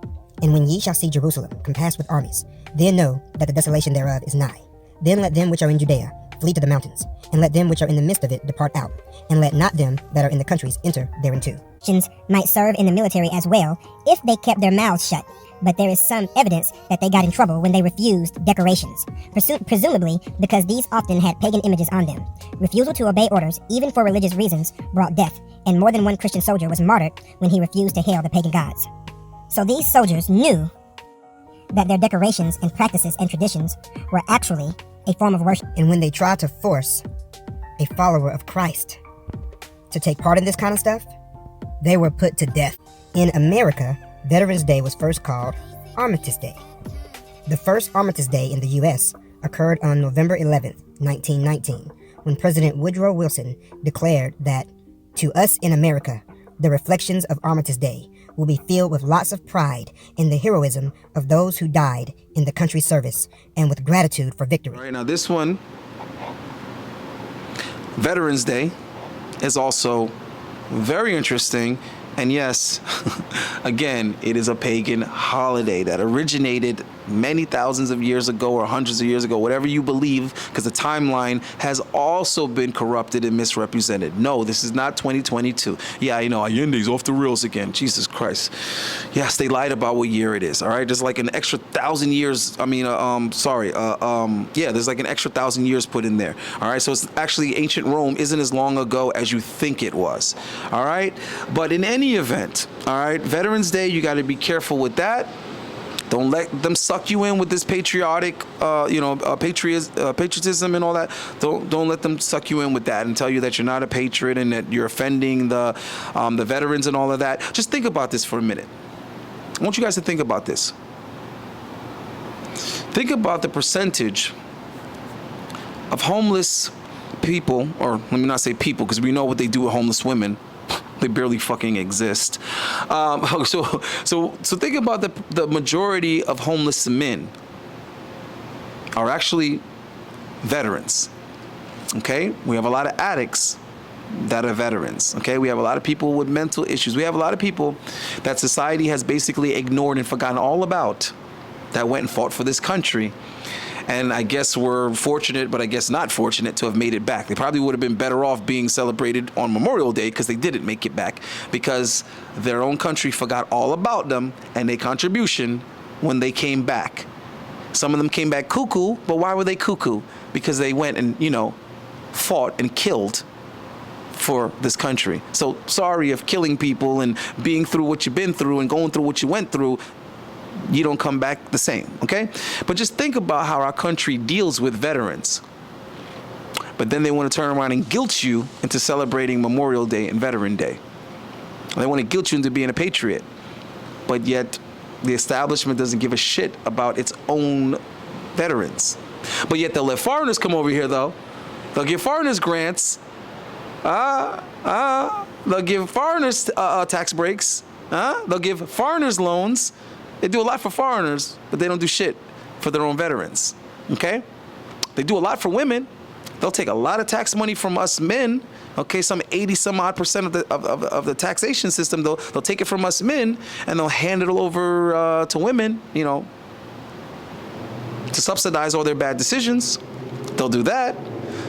"And when ye shall see Jerusalem compassed with armies, then know that the desolation thereof is nigh. Then let them which are in Judea flee to the mountains, and let them which are in the midst of it depart out, and let not them that are in the countries enter thereinto." Christians might serve in the military as well if they kept their mouths shut, but there is some evidence that they got in trouble when they refused decorations, presumably because these often had pagan images on them. Refusal to obey orders, even for religious reasons, brought death, and more than one Christian soldier was martyred when he refused to hail the pagan gods. So these soldiers knew that their decorations and practices and traditions were actually a form of worship. And when they tried to force a follower of Christ to take part in this kind of stuff, they were put to death. In America, Veterans Day was first called Armistice Day. The first Armistice Day in the U.S. occurred on November 11th, 1919, when President Woodrow Wilson declared that, "To us in America, the reflections of Armistice Day will be filled with lots of pride in the heroism of those who died in the country's service and with gratitude for victory." All right, now this one, Veterans Day, is also very interesting. And yes, again, it is a pagan holiday that originated many thousands of years ago or hundreds of years ago, whatever you believe, because the timeline has also been corrupted and misrepresented. No, this is not 2022. Yeah, you know, Allende's off the rails again. Jesus Christ. Yes, they lied about what year it is, all right? There's like an extra 1,000 years, yeah, there's like an extra 1,000 years put in there, all right? So it's actually ancient Rome isn't as long ago as you think it was, all right? But in any event, all right, Veterans Day, you got to be careful with that. Don't let them suck you in with this patriotic, patriotism and all that. Don't let them suck you in with that and tell you that you're not a patriot and that you're offending the veterans and all of that. Just think about this for a minute. I want you guys to think about this. Think about the percentage of homeless people, or let me not say people, because we know what they do with homeless women. They barely fucking exist. So think about the majority of homeless men are actually veterans. Okay, we have a lot of addicts that are veterans. Okay, we have a lot of people with mental issues. We have a lot of people that society has basically ignored and forgotten all about that went and fought for this country. And I guess we're fortunate, but I guess not fortunate to have made it back. They probably would have been better off being celebrated on Memorial Day because they didn't make it back, because their own country forgot all about them and their contribution when they came back. Some of them came back cuckoo, but why were they cuckoo? Because they went and, you know, fought and killed for this country. So sorry if killing people and being through what you've been through and going through what you went through, you don't come back the same, okay? But just think about how our country deals with veterans. But then they want to turn around and guilt you into celebrating Memorial Day and Veteran Day. They want to guilt you into being a patriot. But yet the establishment doesn't give a shit about its own veterans. But yet they'll let foreigners come over here, though. They'll give foreigners grants. They'll give foreigners tax breaks. They'll give foreigners loans. They do a lot for foreigners, but they don't do shit for their own veterans, okay? They do a lot for women. They'll take a lot of tax money from us men, okay? Some 80-some-odd% of the taxation system, they'll take it from us men, and they'll hand it over to women, you know, to subsidize all their bad decisions. They'll do that.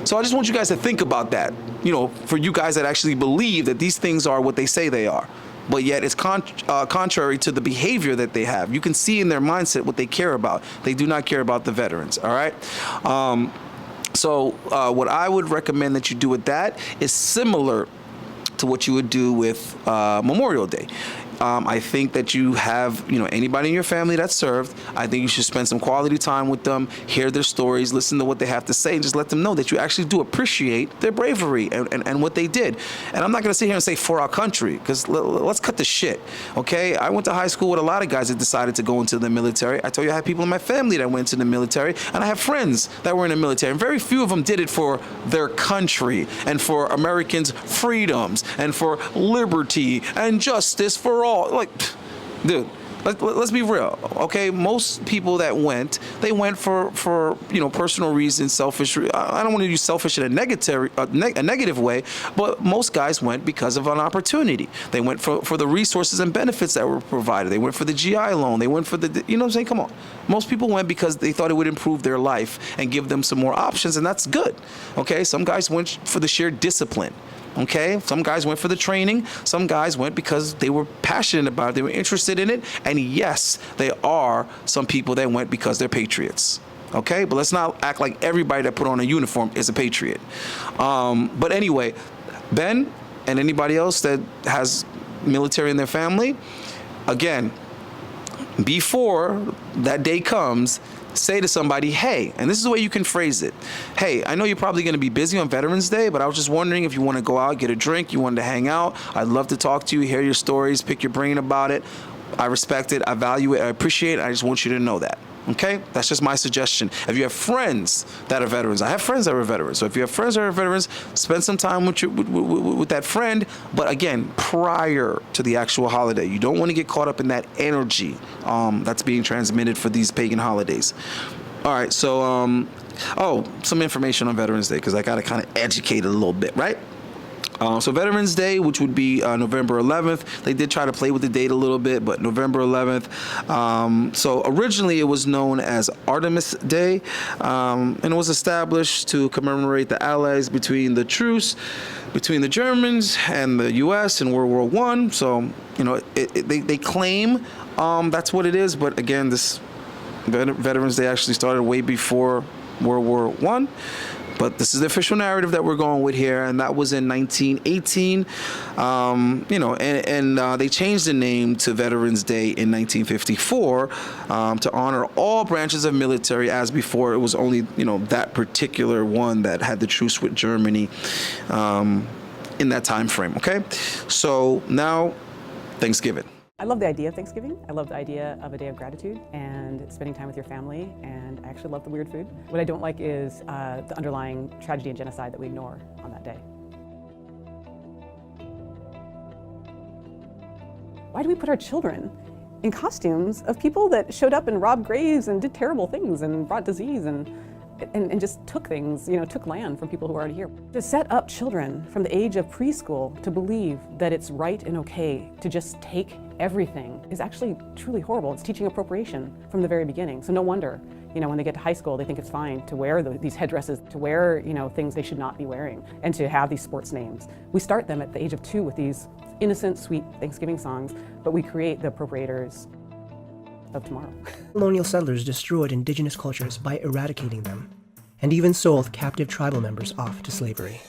So I just want you guys to think about that, you know, for you guys that actually believe that these things are what they say they are. But yet it's contrary to the behavior that they have. You can see in their mindset what they care about. They do not care about the veterans, all right? So what I would recommend that you do with that is similar to what you would do with Memorial Day. I think that you have, you know, anybody in your family that's served, I think you should spend some quality time with them, hear their stories, listen to what they have to say, and just let them know that you actually do appreciate their bravery and what they did. And I'm not going to sit here and say for our country, because let's cut the shit, okay? I went to high school with a lot of guys that decided to go into the military. I told you I have people in my family that went into the military, and I have friends that were in the military, and very few of them did it for their country and for Americans' freedoms and for liberty and justice for all. Like, dude, let's be real, okay? Most people that went, they went for you know, personal reasons, selfish. I don't want to use selfish in a negative way, but most guys went because of an opportunity. They went for the resources and benefits that were provided. They went for the GI loan. They went for the, you know what I'm saying? Come on. Most people went because they thought it would improve their life and give them some more options, and that's good, okay? Some guys went for the sheer discipline. Okay, some guys went for the training. Some guys went because they were passionate about it. They were interested in it. And yes, there are some people that went because they're patriots. Okay, but let's not act like everybody that put on a uniform is a patriot. But anyway, Ben and anybody else that has military in their family, again, before that day comes, say to somebody, hey, and this is the way you can phrase it. Hey, I know you're probably going to be busy on Veterans Day, but I was just wondering if you want to go out, get a drink, you wanted to hang out. I'd love to talk to you, hear your stories, pick your brain about it. I respect it, I value it, I appreciate it. I just want you to know that. Okay? That's just my suggestion. If you have friends that are veterans, I have friends that are veterans. So if you have friends that are veterans, spend some time with that friend. But again, prior to the actual holiday, you don't want to get caught up in that energy that's being transmitted for these pagan holidays. All right, so, some information on Veterans Day, because I got to kind of educate it a little bit, right? So Veterans Day, which would be November 11th, they did try to play with the date a little bit, but November 11th. So originally it was known as Artemis Day, and it was established to commemorate the allies between the truce between the Germans and the U.S. in World War I. So, you know, they claim that's what it is, but again, this Veterans Day actually started way before World War I. But this is the official narrative that we're going with here, and that was in 1918. You know, and they changed the name to Veterans Day in 1954 to honor all branches of military. As before, it was only, you know, that particular one that had the truce with Germany in that time frame. Okay, so now Thanksgiving. I love the idea of Thanksgiving. I love the idea of a day of gratitude and spending time with your family, and I actually love the weird food. What I don't like is the underlying tragedy and genocide that we ignore on that day. Why do we put our children in costumes of people that showed up and robbed graves and did terrible things and brought disease and just took things, you know, took land from people who were already here? To set up children from the age of preschool to believe that it's right and okay to just take everything is actually truly horrible. It's teaching appropriation from the very beginning. So no wonder, you know, when they get to high school, they think it's fine to wear these headdresses, to wear, you know, things they should not be wearing, and to have these sports names. We start them at the age of 2 with these innocent, sweet Thanksgiving songs, but we create the appropriators of tomorrow. Colonial settlers destroyed indigenous cultures by eradicating them, and even sold captive tribal members off to slavery.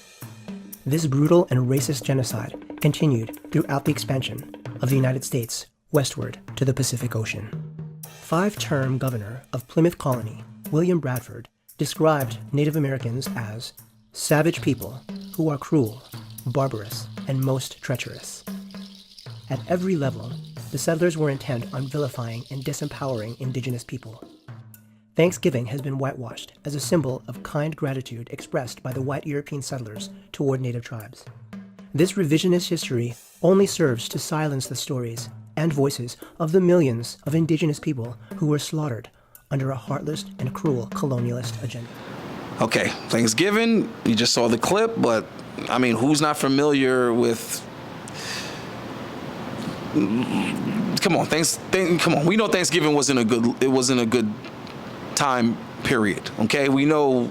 This brutal and racist genocide continued throughout the expansion of the United States westward to the Pacific Ocean. 5-term governor of Plymouth Colony, William Bradford, described Native Americans as savage people who are cruel, barbarous, and most treacherous. At every level, the settlers were intent on vilifying and disempowering indigenous people. Thanksgiving has been whitewashed as a symbol of kind gratitude expressed by the white European settlers toward Native tribes. This revisionist history only serves to silence the stories and voices of the millions of indigenous people who were slaughtered under a heartless and cruel colonialist agenda. Okay, Thanksgiving, you just saw the clip, but I mean, who's not familiar with... Come on, come on. We know Thanksgiving wasn't a good time period, okay? We know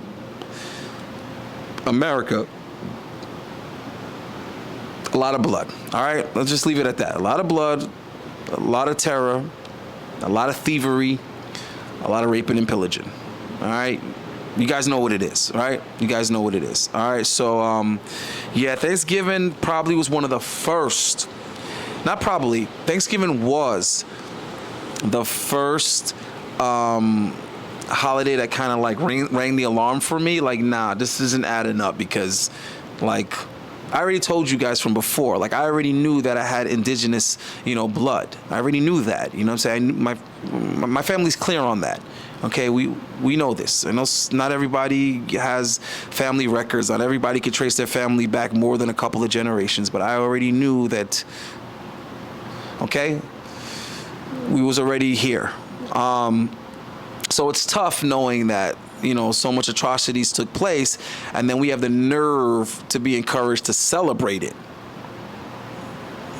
America, a lot of blood, all right? Let's just leave it at that. A lot of blood, a lot of terror, a lot of thievery, a lot of raping and pillaging, all right? You guys know what it is, right? You guys know what it is, all right? So, yeah, Thanksgiving probably was one of the first, not probably, Thanksgiving was the first holiday that kind of like rang the alarm for me. Like, nah, this isn't adding up, because like I already told you guys from before, like I already knew that I had indigenous, you know, blood. I already knew that, you know what I'm saying? My family's clear on that. Okay, we know this. I know not everybody has family records. Not everybody can trace their family back more than a couple of generations, but I already knew that, okay, we was already here. So it's tough knowing that, you know, so much atrocities took place, and then we have the nerve to be encouraged to celebrate it.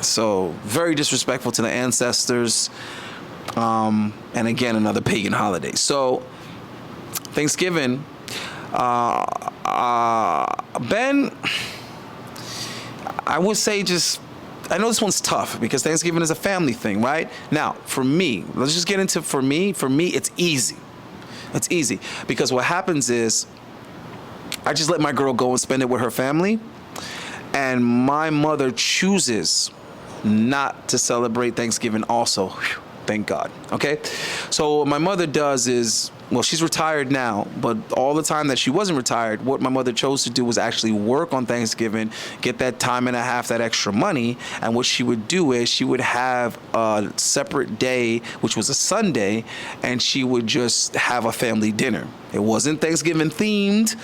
So very disrespectful to the ancestors. And again, another pagan holiday. So Thanksgiving, Ben, I would say I know this one's tough because Thanksgiving is a family thing, right? Now, for me, let's just get into for me, it's easy. It's easy because what happens is I just let my girl go and spend it with her family, and my mother chooses not to celebrate Thanksgiving also. Whew, thank God. Okay? So what my mother does is, well, she's retired now, but all the time that she wasn't retired, what my mother chose to do was actually work on Thanksgiving, get that time and a half, that extra money, and what she would do is she would have a separate day, which was a Sunday, and she would just have a family dinner. It wasn't Thanksgiving themed,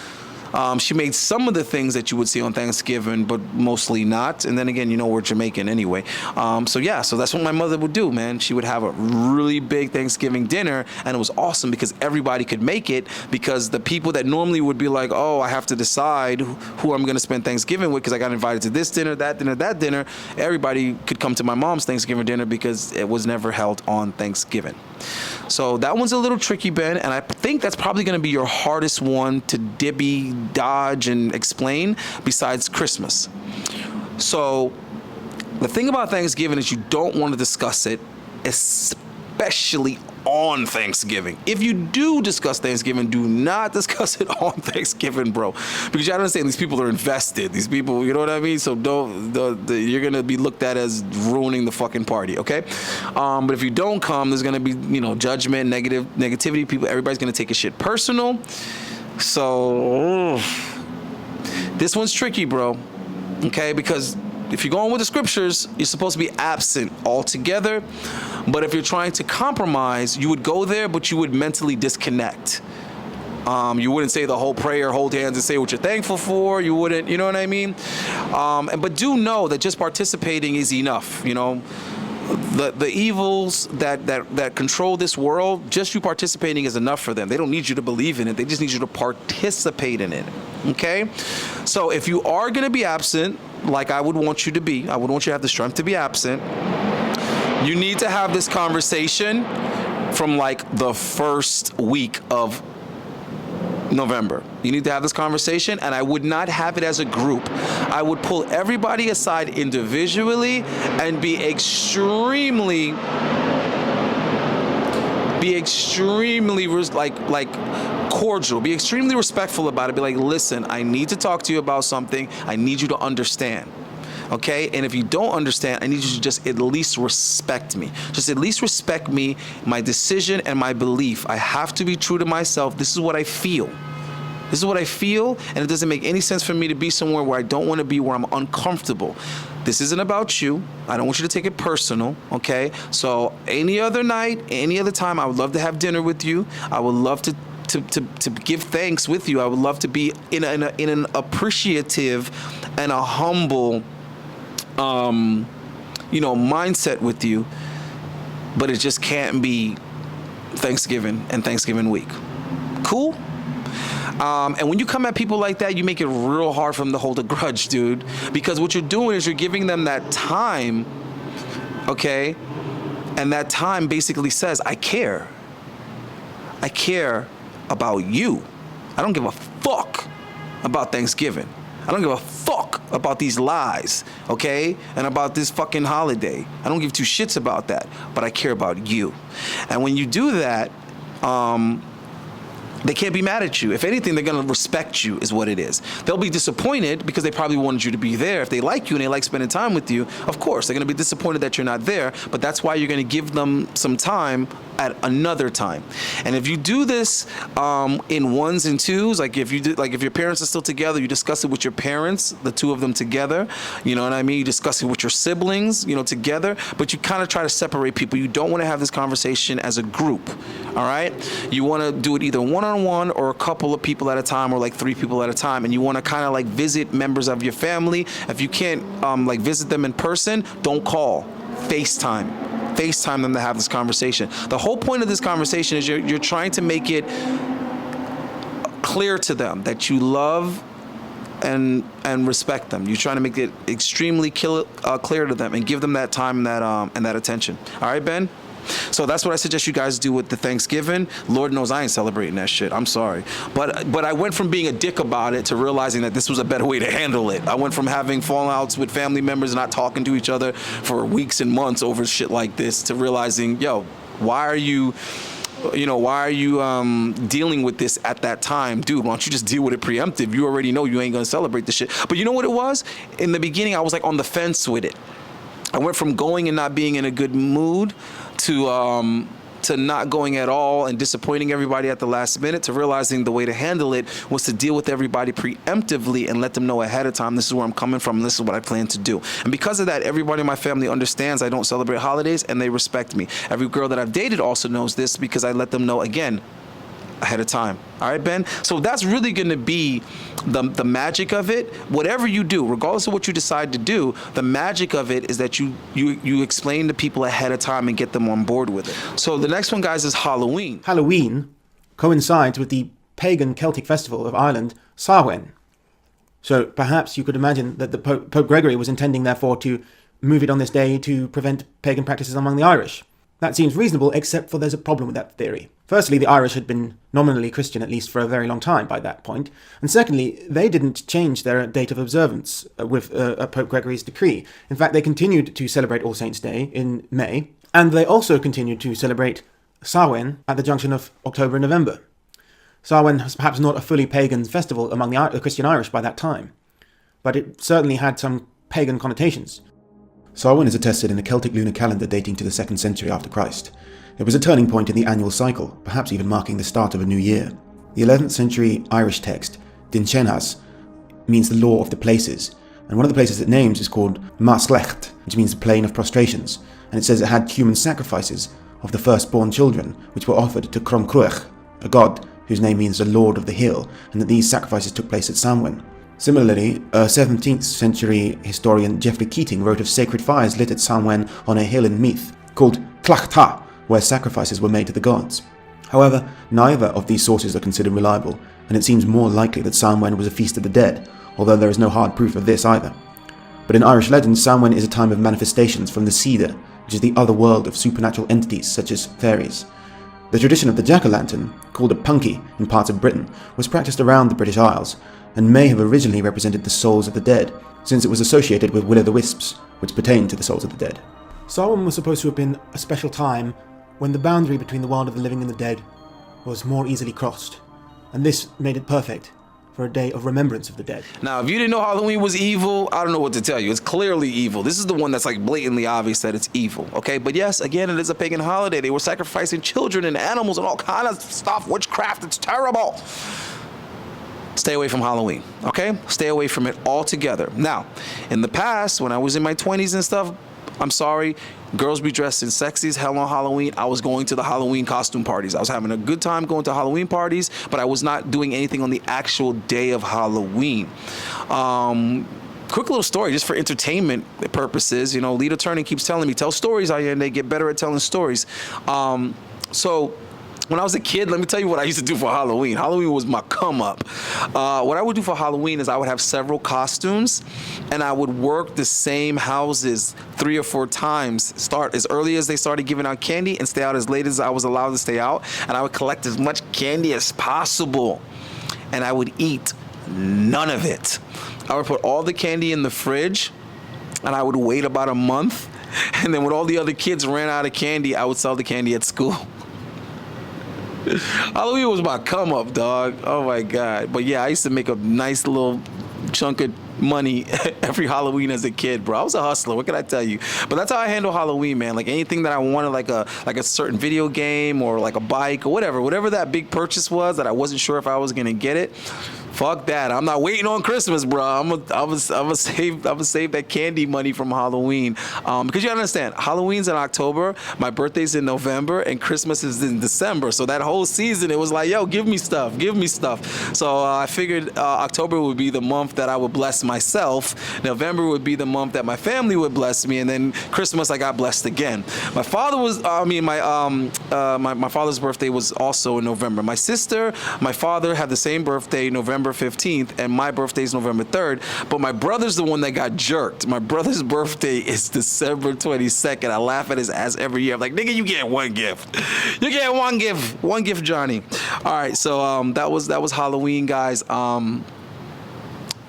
She made some of the things that you would see on Thanksgiving, but mostly not. And then again, you know, we're Jamaican anyway. So yeah, so that's what my mother would do, man. She would have a really big Thanksgiving dinner, and it was awesome because everybody could make it, because the people that normally would be like, oh, I have to decide who I'm going to spend Thanksgiving with because I got invited to this dinner, that dinner, that dinner. Everybody could come to my mom's Thanksgiving dinner because it was never held on Thanksgiving. So that one's a little tricky, Ben, and I think that's probably going to be your hardest one to dodge and explain besides Christmas. So the thing about Thanksgiving is you don't want to discuss it, especially on Thanksgiving. If you do discuss Thanksgiving, do not discuss it on Thanksgiving, bro. Because you gotta understand, these people are invested. These people, you know what I mean? So you're gonna be looked at as ruining the fucking party, okay? But if you don't come, there's gonna be, you know, judgment, negativity. People, everybody's gonna take a shit personal. So this one's tricky, bro. Okay, because if you're going with the scriptures, you're supposed to be absent altogether. But if you're trying to compromise, you would go there, but you would mentally disconnect. You wouldn't say the whole prayer, hold hands and say what you're thankful for. You wouldn't, you know what I mean? But do know that just participating is enough, you know? The evils that control this world, just you participating is enough for them. They don't need you to believe in it. They just need you to participate in it, okay? So if you are going to be absent, like I would want you to be, I would want you to have the strength to be absent, you need to have this conversation from like the first week of November. You need to have this conversation, and I would not have it as a group. I would pull everybody aside individually and be extremely cordial, be extremely respectful about it. Be like, listen, I need to talk to you about something. I need you to understand. Okay, and if you don't understand, I need you to just at least respect me. Just at least respect me, my decision and my belief. I have to be true to myself. This is what I feel. This is what I feel, and it doesn't make any sense for me to be somewhere where I don't want to be, where I'm uncomfortable. This isn't about you. I don't want you to take it personal, okay? So any other night, any other time, I would love to have dinner with you. I would love to give thanks with you. I would love to be in an appreciative and a humble mindset with you, but it just can't be Thanksgiving and Thanksgiving week. Cool? And when you come at people like that, you make it real hard for them to hold a grudge, dude, because what you're doing is you're giving them that time, okay? And that time basically says, I care. I care about you. I don't give a fuck about Thanksgiving. I don't give a fuck about these lies, okay? And about this fucking holiday. I don't give two shits about that, but I care about you. And when you do that, they can't be mad at you. If anything, they're gonna respect you, is what it is. They'll be disappointed because they probably wanted you to be there. If they like you and they like spending time with you, of course, they're gonna be disappointed that you're not there, but that's why you're gonna give them some time at another time. And if you do this in ones and twos, like if your parents are still together, you discuss it with your parents, the two of them together, you know what I mean? You discuss it with your siblings, you know, together, but you kind of try to separate people. You don't want to have this conversation as a group, all right? You want to do it either one-on-one or a couple of people at a time, or like 3 people at a time, and you want to kind of like visit members of your family. If you can't like visit them in person, don't call, FaceTime them to have this conversation. The whole point of this conversation is you're trying to make it clear to them that you love and respect them. You're trying to make it extremely clear to them and give them that time and that attention. All right, Ben? So that's what I suggest you guys do with the Thanksgiving. Lord knows I ain't celebrating that shit. I'm sorry. But I went from being a dick about it to realizing that this was a better way to handle it. I went from having fallouts with family members not talking to each other for weeks and months over shit like this to realizing, yo, why are you dealing with this at that time? Dude, why don't you just deal with it preemptive? You already know you ain't gonna celebrate this shit. But you know what it was? In the beginning, I was like on the fence with it. I went from going and not being in a good mood to not going at all and disappointing everybody at the last minute, to realizing the way to handle it was to deal with everybody preemptively and let them know ahead of time, this is where I'm coming from, and this is what I plan to do. And because of that, everybody in my family understands I don't celebrate holidays, and they respect me. Every girl that I've dated also knows this, because I let them know, again, ahead of time. All right, Ben? So that's really going to be the magic of it. Whatever you do, regardless of what you decide to do, the magic of it is that you explain to people ahead of time and get them on board with it. So the next one, guys, is Halloween. Halloween coincides with the pagan Celtic festival of Ireland, Samhain. So perhaps you could imagine that the Pope Gregory was intending, therefore, to move it on this day to prevent pagan practices among the Irish. That seems reasonable, except for there's a problem with that theory. Firstly, the Irish had been nominally Christian at least for a very long time by that point, and secondly, they didn't change their date of observance with Pope Gregory's decree. In fact, they continued to celebrate All Saints' Day in May, and they also continued to celebrate Samhain at the junction of October and November. Samhain was perhaps not a fully pagan festival among the Christian Irish by that time, but it certainly had some pagan connotations. Samhain is attested in a Celtic lunar calendar dating to the 2nd century after Christ. It was a turning point in the annual cycle, perhaps even marking the start of a new year. The 11th century Irish text, Dinchenas, means the law of the places, and one of the places it names is called Maaslecht, which means the plain of prostrations, and it says it had human sacrifices of the firstborn children, which were offered to Cromcruach, a god whose name means the Lord of the Hill, and that these sacrifices took place at Samhain. Similarly, a 17th century historian Geoffrey Keating wrote of sacred fires lit at Samhain on a hill in Meath, called Clachtha, where sacrifices were made to the gods. However, neither of these sources are considered reliable, and it seems more likely that Samhain was a feast of the dead, although there is no hard proof of this either. But in Irish legend, Samhain is a time of manifestations from the Cedar, which is the other world of supernatural entities such as fairies. The tradition of the jack-o'-lantern, called a punky in parts of Britain, was practiced around the British Isles, and may have originally represented the souls of the dead, since it was associated with will-o'-the-wisps, which pertain to the souls of the dead. Samhain was supposed to have been a special time when the boundary between the world of the living and the dead was more easily crossed, and this made it perfect for a day of remembrance of the dead. Now, if you didn't know Halloween was evil, I don't know what to tell you. It's clearly evil. This is the one that's like blatantly obvious that it's evil, okay? But yes, again, it is a pagan holiday. They were sacrificing children and animals and all kind of stuff, witchcraft. It's terrible. Stay away from Halloween, okay? Stay away from it altogether. Now, in the past, when I was in my 20s and stuff, I'm sorry, girls be dressed in sexy as hell on Halloween. I was going to the Halloween costume parties. I was having a good time going to Halloween parties, but I was not doing anything on the actual day of Halloween. Quick little story, just for entertainment purposes. You know, Lita Turner keeps telling me, tell stories, Allende, get better at telling stories. So when I was a kid, let me tell you what I used to do for Halloween. Halloween was my come up. What I would do for Halloween is I would have several costumes, and I would work the same houses 3 or 4 times, start as early as they started giving out candy and stay out as late as I was allowed to stay out, and I would collect as much candy as possible, and I would eat none of it. I would put all the candy in the fridge, and I would wait about a month, and then when all the other kids ran out of candy, I would sell the candy at school. Halloween was my come up, dog. Oh my God. But yeah, I used to make a nice little chunk of money every Halloween as a kid, bro. I was a hustler. What can I tell you? But that's how I handle Halloween, man. Like anything that I wanted, like a certain video game or like a bike or whatever that big purchase was that I wasn't sure if I was gonna get it. Fuck that. I'm not waiting on Christmas, bro. I'm gonna save that candy money from Halloween. Because you understand, Halloween's in October, my birthday's in November, and Christmas is in December. So that whole season, it was like, yo, give me stuff. So I figured October would be the month that I would bless myself. November would be the month that my family would bless me, and then Christmas I got blessed again. My father's birthday was also in November. My sister, my father had the same birthday, November 15th, and my birthday is November 3rd, but my brother's the one that got jerked. My brother's birthday is December 22nd. I laugh at his ass every year. I'm like, nigga, you get one gift. You get one gift, Johnny. All right, so that was Halloween, guys.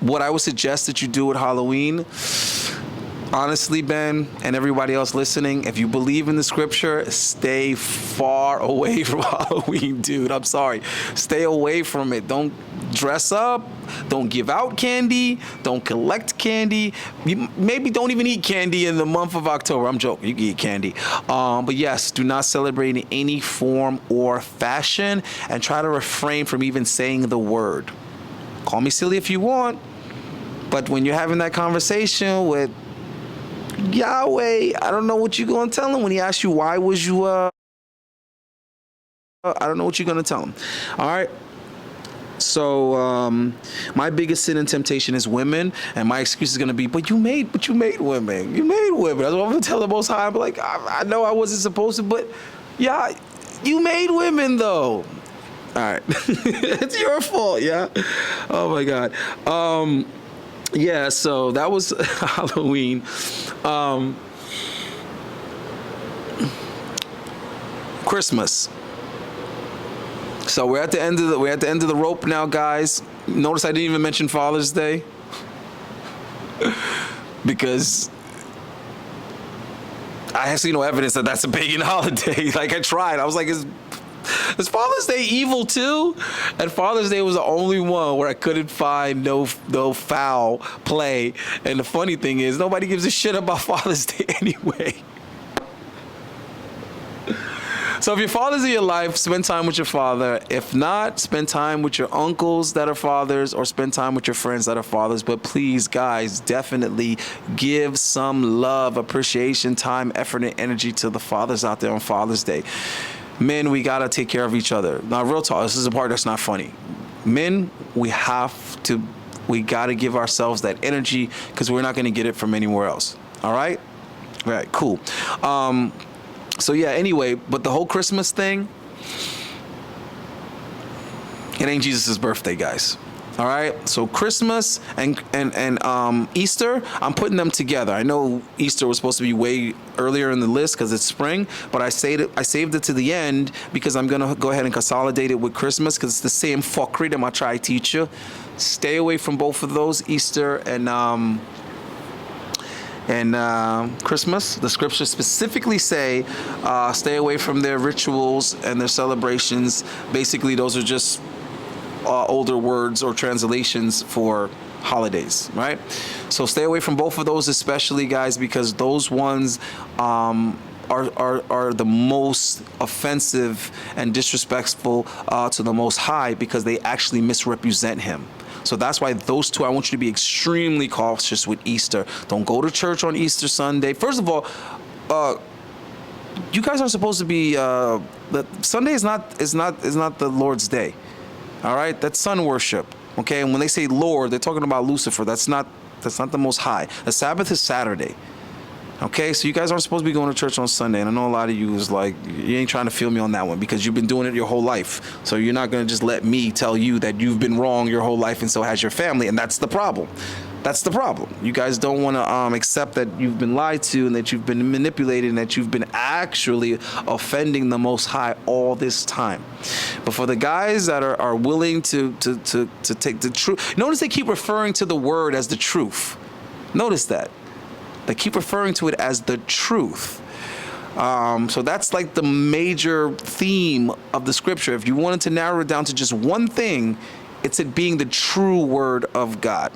What I would suggest that you do with Halloween, honestly, Ben, and everybody else listening, if you believe in the scripture, stay far away from Halloween, dude. I'm sorry. Stay away from it. Don't dress up. Don't give out candy. Don't collect candy. You maybe don't even eat candy in the month of October. I'm joking. You can eat candy. But yes, do not celebrate in any form or fashion, and try to refrain from even saying the word. Call me silly if you want, but when you're having that conversation with Yahweh, I don't know what you're going to tell him when he asks you, why was you I don't know what you're going to tell them. All right. So my biggest sin and temptation is women, and my excuse is gonna be, but you made women. You made women. That's what I'm gonna tell the Most High. I'm like, I know I wasn't supposed to, but yeah, you made women though. All right, it's your fault. Yeah. Oh my God. Yeah. So that was Halloween. Christmas. So we're at the end of the rope now, guys. Notice I didn't even mention Father's Day because I see no evidence that that's a pagan holiday. Like I tried, I was like, is Father's Day evil too? And Father's Day was the only one where I couldn't find no foul play. And the funny thing is, nobody gives a shit about Father's Day anyway. So if your father's in your life, spend time with your father. If not, spend time with your uncles that are fathers, or spend time with your friends that are fathers. But please, guys, definitely give some love, appreciation, time, effort, and energy to the fathers out there on Father's Day. Men, we gotta take care of each other. Now, real talk, this is a part that's not funny. Men, we gotta give ourselves that energy because we're not gonna get it from anywhere else. All right? All right, cool. So yeah, anyway, but the whole Christmas thing, it ain't Jesus' birthday, guys. All right, so Christmas and Easter, I'm putting them together. I know Easter was supposed to be way earlier in the list because it's spring, but I saved it to the end because I'm gonna go ahead and consolidate it with Christmas because it's the same fuckery that I'm gonna try to teach you. Stay away from both of those, Easter and Christmas. The scriptures specifically say stay away from their rituals and their celebrations. Basically, those are just older words or translations for holidays, right? So stay away from both of those, especially, guys, because those ones are the most offensive and disrespectful to the Most High because they actually misrepresent Him. So that's why those two, I want you to be extremely cautious with Easter. Don't go to church on Easter Sunday. First of all, you guys are supposed to be. Sunday is not the Lord's day. All right, that's sun worship. Okay, and when they say Lord, they're talking about Lucifer. That's not the Most High. The Sabbath is Saturday. Okay, so you guys aren't supposed to be going to church on Sunday, and I know a lot of you is like, you ain't trying to feel me on that one because you've been doing it your whole life. So you're not going to just let me tell you that you've been wrong your whole life, and so has your family, and that's the problem. That's the problem. You guys don't want to accept that you've been lied to and that you've been manipulated and that you've been actually offending the Most High all this time. But for the guys that are willing to take the truth, notice they keep referring to the word as the truth. Notice that. They keep referring to it as the truth. So that's like the major theme of the scripture. If you wanted to narrow it down to just one thing, it's it being the true word of God.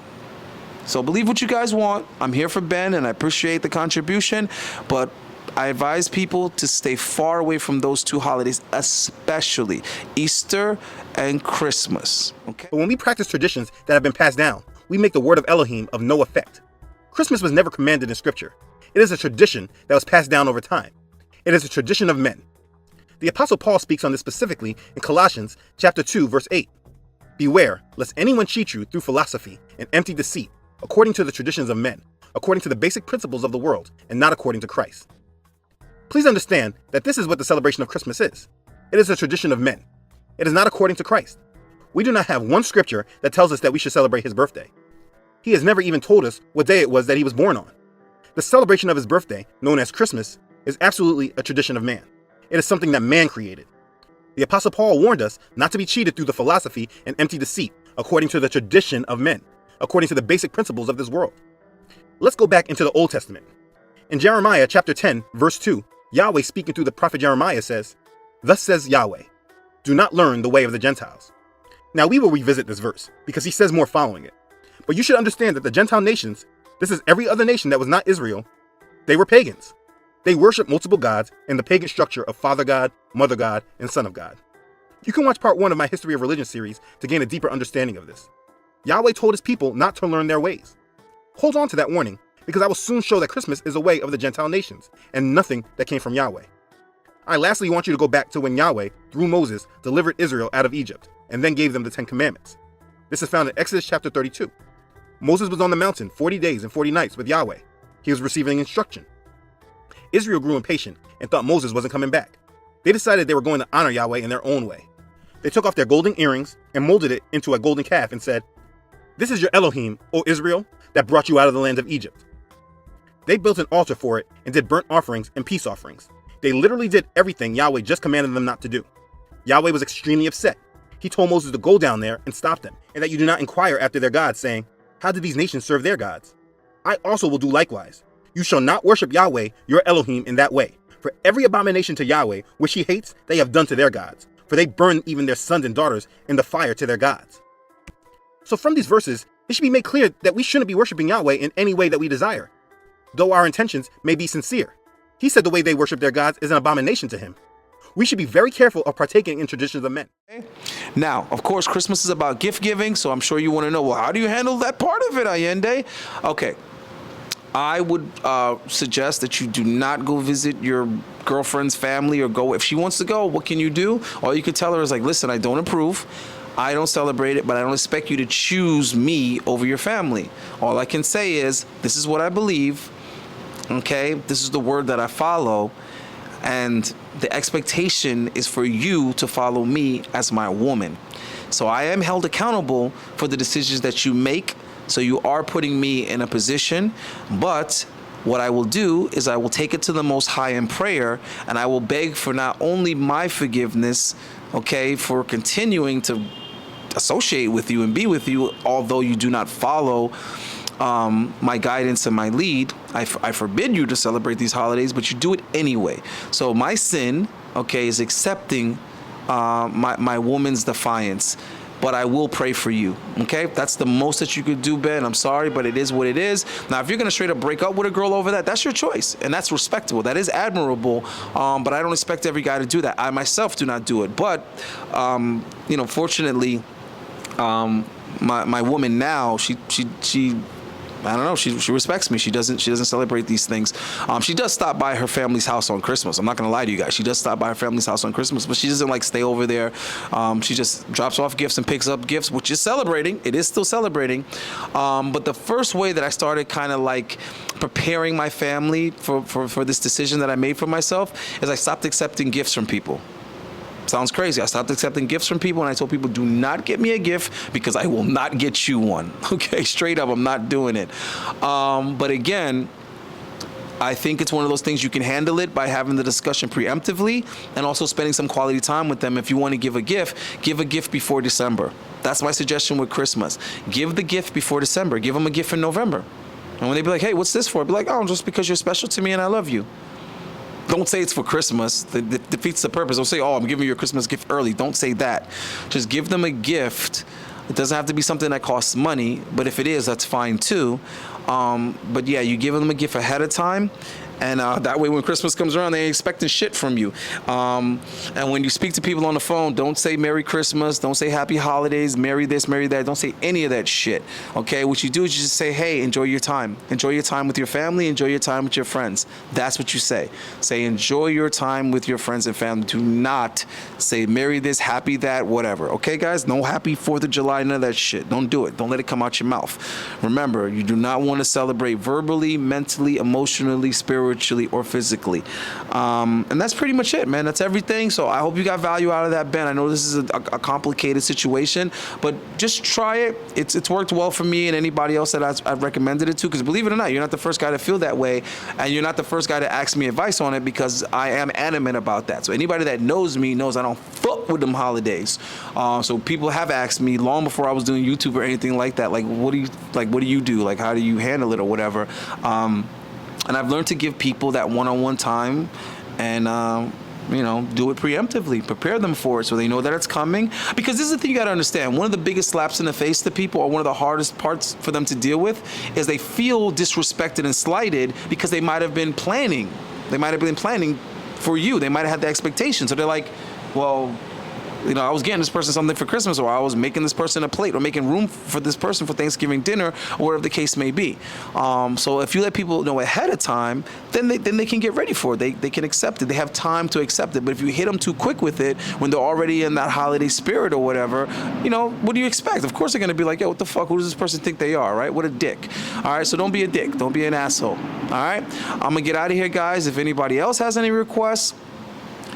So believe what you guys want. I'm here for Ben, and I appreciate the contribution, but I advise people to stay far away from those two holidays, especially Easter and Christmas. Okay. But when we practice traditions that have been passed down, we make the word of Elohim of no effect. Christmas was never commanded in Scripture. It is a tradition that was passed down over time. It is a tradition of men. The Apostle Paul speaks on this specifically in Colossians chapter 2, verse 8. Beware, lest anyone cheat you through philosophy and empty deceit, according to the traditions of men, according to the basic principles of the world, and not according to Christ. Please understand that this is what the celebration of Christmas is. It is a tradition of men. It is not according to Christ. We do not have one scripture that tells us that we should celebrate his birthday. He has never even told us what day it was that he was born on. The celebration of his birthday, known as Christmas, is absolutely a tradition of man. It is something that man created. The Apostle Paul warned us not to be cheated through the philosophy and empty deceit, according to the tradition of men, according to the basic principles of this world. Let's go back into the Old Testament. In Jeremiah chapter 10, verse 2, Yahweh speaking through the prophet Jeremiah says, "Thus says Yahweh, do not learn the way of the Gentiles." Now we will revisit this verse, because he says more following it. But you should understand that the Gentile nations, this is every other nation that was not Israel, they were pagans. They worshiped multiple gods in the pagan structure of Father God, Mother God, and Son of God. You can watch part 1 of my History of Religion series to gain a deeper understanding of this. Yahweh told his people not to learn their ways. Hold on to that warning, because I will soon show that Christmas is a way of the Gentile nations, and nothing that came from Yahweh. I lastly want you to go back to when Yahweh, through Moses, delivered Israel out of Egypt, and then gave them the 10 Commandments. This is found in Exodus chapter 32. Moses was on the mountain 40 days and 40 nights with Yahweh. He was receiving instruction. Israel grew impatient and thought Moses wasn't coming back. They decided they were going to honor Yahweh in their own way. They took off their golden earrings and molded it into a golden calf and said, "This is your Elohim, O Israel, that brought you out of the land of Egypt." They built an altar for it and did burnt offerings and peace offerings. They literally did everything Yahweh just commanded them not to do. Yahweh was extremely upset. He told Moses to go down there and stop them, and that you do not inquire after their gods, saying, "How did these nations serve their gods?" I also will do likewise. You shall not worship Yahweh, your Elohim, in that way. For every abomination to Yahweh, which he hates, they have done to their gods. For they burn even their sons and daughters in the fire to their gods. So from these verses, it should be made clear that we shouldn't be worshiping Yahweh in any way that we desire, though our intentions may be sincere. He said the way they worship their gods is an abomination to him. We should be very careful of partaking in traditions of men. Now, of course, Christmas is about gift giving, so I'm sure you want to know, well, how do you handle that part of it, Allende? Okay. I would suggest that you do not go visit your girlfriend's family, or go, if she wants to go, what can you do? All you could tell her is like, listen, I don't approve. I don't celebrate it, but I don't expect you to choose me over your family. All I can say is, this is what I believe, okay? This is the word that I follow, and the expectation is for you to follow me as my woman. So I am held accountable for the decisions that you make. So you are putting me in a position, but what I will do is I will take it to the Most High in prayer, and I will beg for not only my forgiveness, okay, for continuing to associate with you and be with you, although you do not follow my guidance and my lead. I forbid you to celebrate these holidays, but you do it anyway. So my sin, okay, is accepting my woman's defiance. But I will pray for you, okay? That's the most that you could do, Ben. I'm sorry, but it is what it is. Now, if you're gonna straight up break up with a girl over that, that's your choice, and that's respectable. That is admirable, but I don't expect every guy to do that. I myself do not do it, but you know, fortunately, my woman now, she I don't know. She respects me. She doesn't celebrate these things. She does stop by her family's house on Christmas. I'm not gonna lie to you guys. She does stop by her family's house on Christmas, but she doesn't like stay over there. She just drops off gifts and picks up gifts, which is celebrating. It is still celebrating. But the first way that I started kind of like preparing my family for this decision that I made for myself is I stopped accepting gifts from people. Sounds crazy. I stopped accepting gifts from people, and I told people, do not get me a gift because I will not get you one. Okay, straight up, I'm not doing it. But again, I think it's one of those things you can handle it by having the discussion preemptively and also spending some quality time with them. If you want to give a gift before December. That's my suggestion with Christmas. Give the gift before December. Give them a gift in November. And when they be like, hey, what's this for? Be like, oh, just because you're special to me and I love you. Don't say it's for Christmas. That defeats the purpose. Don't say, oh, I'm giving you a Christmas gift early. Don't say that. Just give them a gift. It doesn't have to be something that costs money, but if it is, that's fine too. But yeah, you give them a gift ahead of time, and that way when Christmas comes around, they ain't expecting shit from you. And when you speak to people on the phone, don't say Merry Christmas, don't say Happy Holidays, Merry this, Merry that. Don't say any of that shit, okay? What you do is you just say, hey, enjoy your time. Enjoy your time with your family, enjoy your time with your friends. That's what you say. Say enjoy your time with your friends and family. Do not say Merry this, Happy that, whatever. Okay, guys? No Happy 4th of July, none of that shit. Don't do it. Don't let it come out your mouth. Remember, you do not want to celebrate verbally, mentally, emotionally, spiritually, or physically. And that's pretty much it, man. That's everything. So I hope you got value out of that, Ben. I know this is a complicated situation, but just try it. It's worked well for me and anybody else that I've recommended it to, because believe it or not, you're not the first guy to feel that way, and you're not the first guy to ask me advice on it, because I am adamant about that. So anybody that knows me knows I don't fuck with them holidays. So people have asked me long before I was doing YouTube or anything like that, like what do you do? Like, how do you handle it or whatever? And I've learned to give people that one-on-one time and, you know, do it preemptively. Prepare them for it so they know that it's coming. Because this is the thing you got to understand. One of the biggest slaps in the face to people, or one of the hardest parts for them to deal with, is they feel disrespected and slighted because they might have been planning. They might have been planning for you. They might have had the expectation. So they're like, well, You know, I was getting this person something for Christmas, or I was making this person a plate, or making room for this person for Thanksgiving dinner, or whatever the case may be. So if you let people know ahead of time, then they can get ready for it. They can accept it. They have time to accept it. But if you hit them too quick with it, when they're already in that holiday spirit or whatever, you know, what do you expect? Of course they're gonna be like, yo, what the fuck? Who does this person think they are, right? What a dick. All right, so don't be a dick. Don't be an asshole. All right, I'm gonna get out of here, guys. If anybody else has any requests,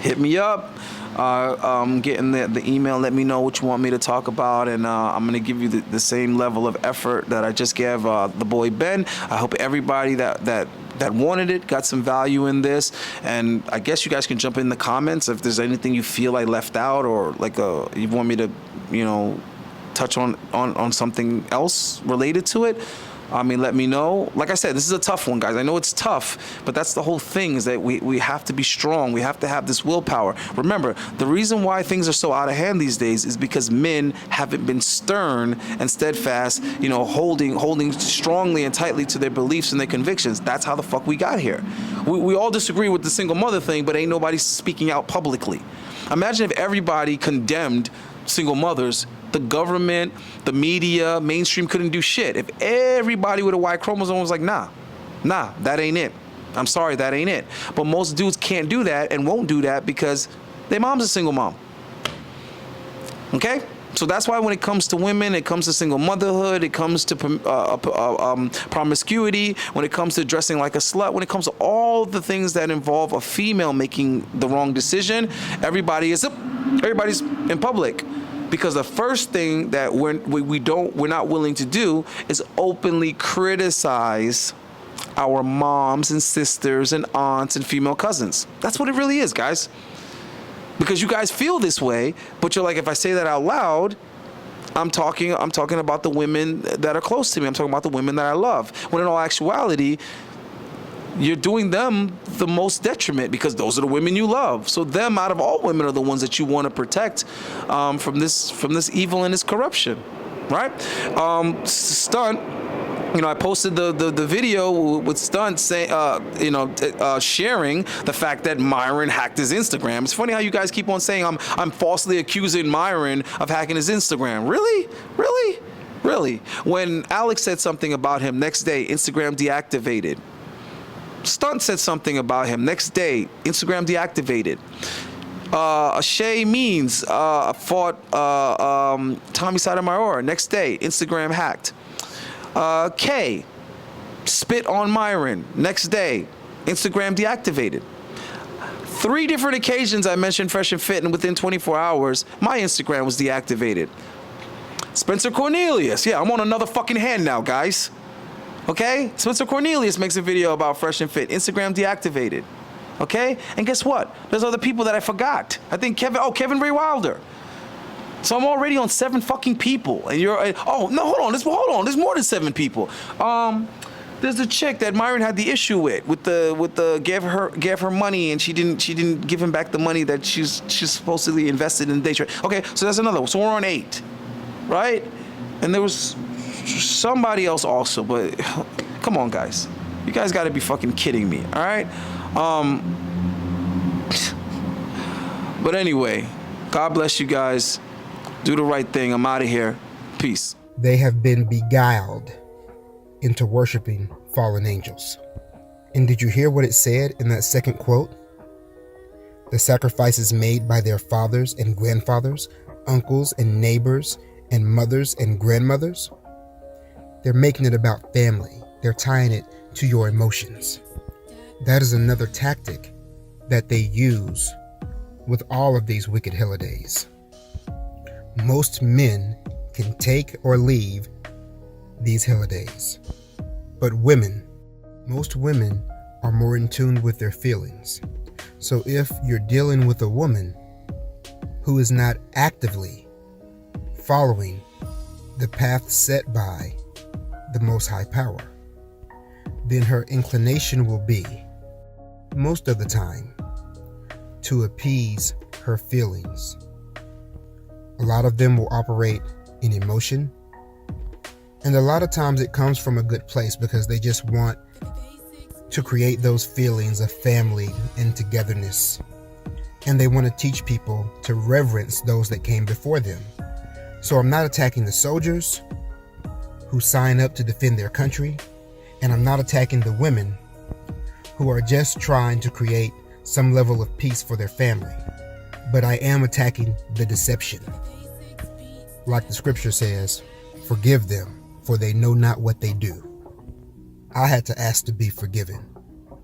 hit me up. Getting the email, let me know what you want me to talk about, and I'm gonna give you the same level of effort that I just gave the boy Ben. I hope everybody that wanted it got some value in this, and I guess you guys can jump in the comments if there's anything you feel I left out, or like you want me to, you know, touch on something else related to it. I mean, let me know. Like I said, this is a tough one, guys. I know it's tough, but that's the whole thing, is that we have to be strong. We have to have this willpower. Remember, the reason why things are so out of hand these days is because men haven't been stern and steadfast, you know, holding strongly and tightly to their beliefs and their convictions. That's how the fuck we got here. We all disagree with the single mother thing, but ain't nobody speaking out publicly. Imagine if everybody condemned single mothers. The government, the media, mainstream couldn't do shit. If everybody with a Y chromosome was like, nah, that ain't it. I'm sorry, that ain't it. But most dudes can't do that and won't do that because their mom's a single mom. Okay? So that's why when it comes to women, it comes to single motherhood, it comes to promiscuity, when it comes to dressing like a slut, when it comes to all the things that involve a female making the wrong decision, everybody's in public. Because the first thing that we're not willing to do is openly criticize our moms and sisters and aunts and female cousins. That's what it really is, guys. Because you guys feel this way, but you're like, if I say that out loud, I'm talking about the women that are close to me. I'm talking about the women that I love. When in all actuality, you're doing them the most detriment, because those are the women you love. So them, out of all women, are the ones that you want to protect from this evil and this corruption, right? Stunt, you know, I posted the video with Stunt saying, sharing the fact that Myron hacked his Instagram. It's funny how you guys keep on saying I'm falsely accusing Myron of hacking his Instagram. Really? When Alex said something about him, next day Instagram deactivated. Stunt said something about him. Next day, Instagram deactivated. Shay Means fought Tommy Sotomayor. Next day, Instagram hacked. Kay spit on Myron. Next day, Instagram deactivated. 3 different occasions I mentioned Fresh and Fit, and within 24 hours, my Instagram was deactivated. Spencer Cornelius. Yeah, I'm on another fucking hand now, guys. Okay? Spencer Cornelius makes a video about Fresh and Fit. Instagram deactivated. Okay? And guess what? There's other people that I forgot. I think Kevin Ray Wilder. So I'm already on 7 fucking people. And you're, hold on. There's more than 7 people. There's the chick that Myron had the issue with the gave her money, and she didn't give him back the money that she's supposedly invested in day trade. Okay, so that's another one. So we're on 8, right? And there was somebody else also, but come on, guys, you guys got to be fucking kidding me, all right? But anyway, God bless you guys. Do the right thing. I'm out of here. Peace. They have been beguiled into worshiping fallen angels. And did you hear what it said in that second quote? The sacrifices made by their fathers and grandfathers, uncles and neighbors, and mothers and grandmothers. They're making it about family. They're tying it to your emotions. That is another tactic that they use with all of these wicked holidays. Most men can take or leave these holidays. But most women are more in tune with their feelings. So if you're dealing with a woman who is not actively following the path set by the Most High Power, then her inclination will be, most of the time, to appease her feelings. A lot of them will operate in emotion, and a lot of times it comes from a good place because they just want to create those feelings of family and togetherness. and they want to teach people to reverence those that came before them. So I'm not attacking the soldiers who sign up to defend their country, and I'm not attacking the women who are just trying to create some level of peace for their family. But I am attacking the deception. Like the scripture says, forgive them, for they know not what they do. I had to ask to be forgiven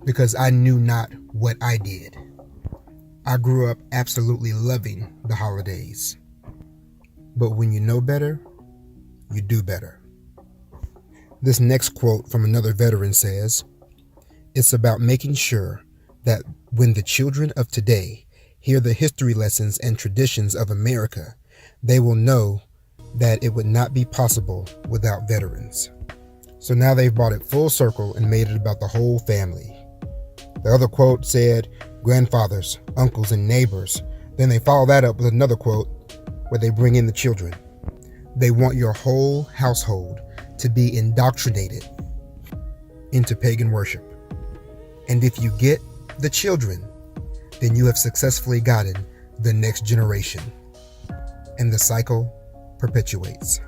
because I knew not what I did. I grew up absolutely loving the holidays. But when you know better, you do better. This next quote from another veteran says, "It's about making sure that when the children of today hear the history lessons and traditions of America, they will know that it would not be possible without veterans." So now they've brought it full circle and made it about the whole family. The other quote said, grandfathers, uncles, and neighbors. Then they follow that up with another quote where they bring in the children. They want your whole household to be indoctrinated into pagan worship. And if you get the children, then you have successfully gotten the next generation. And the cycle perpetuates.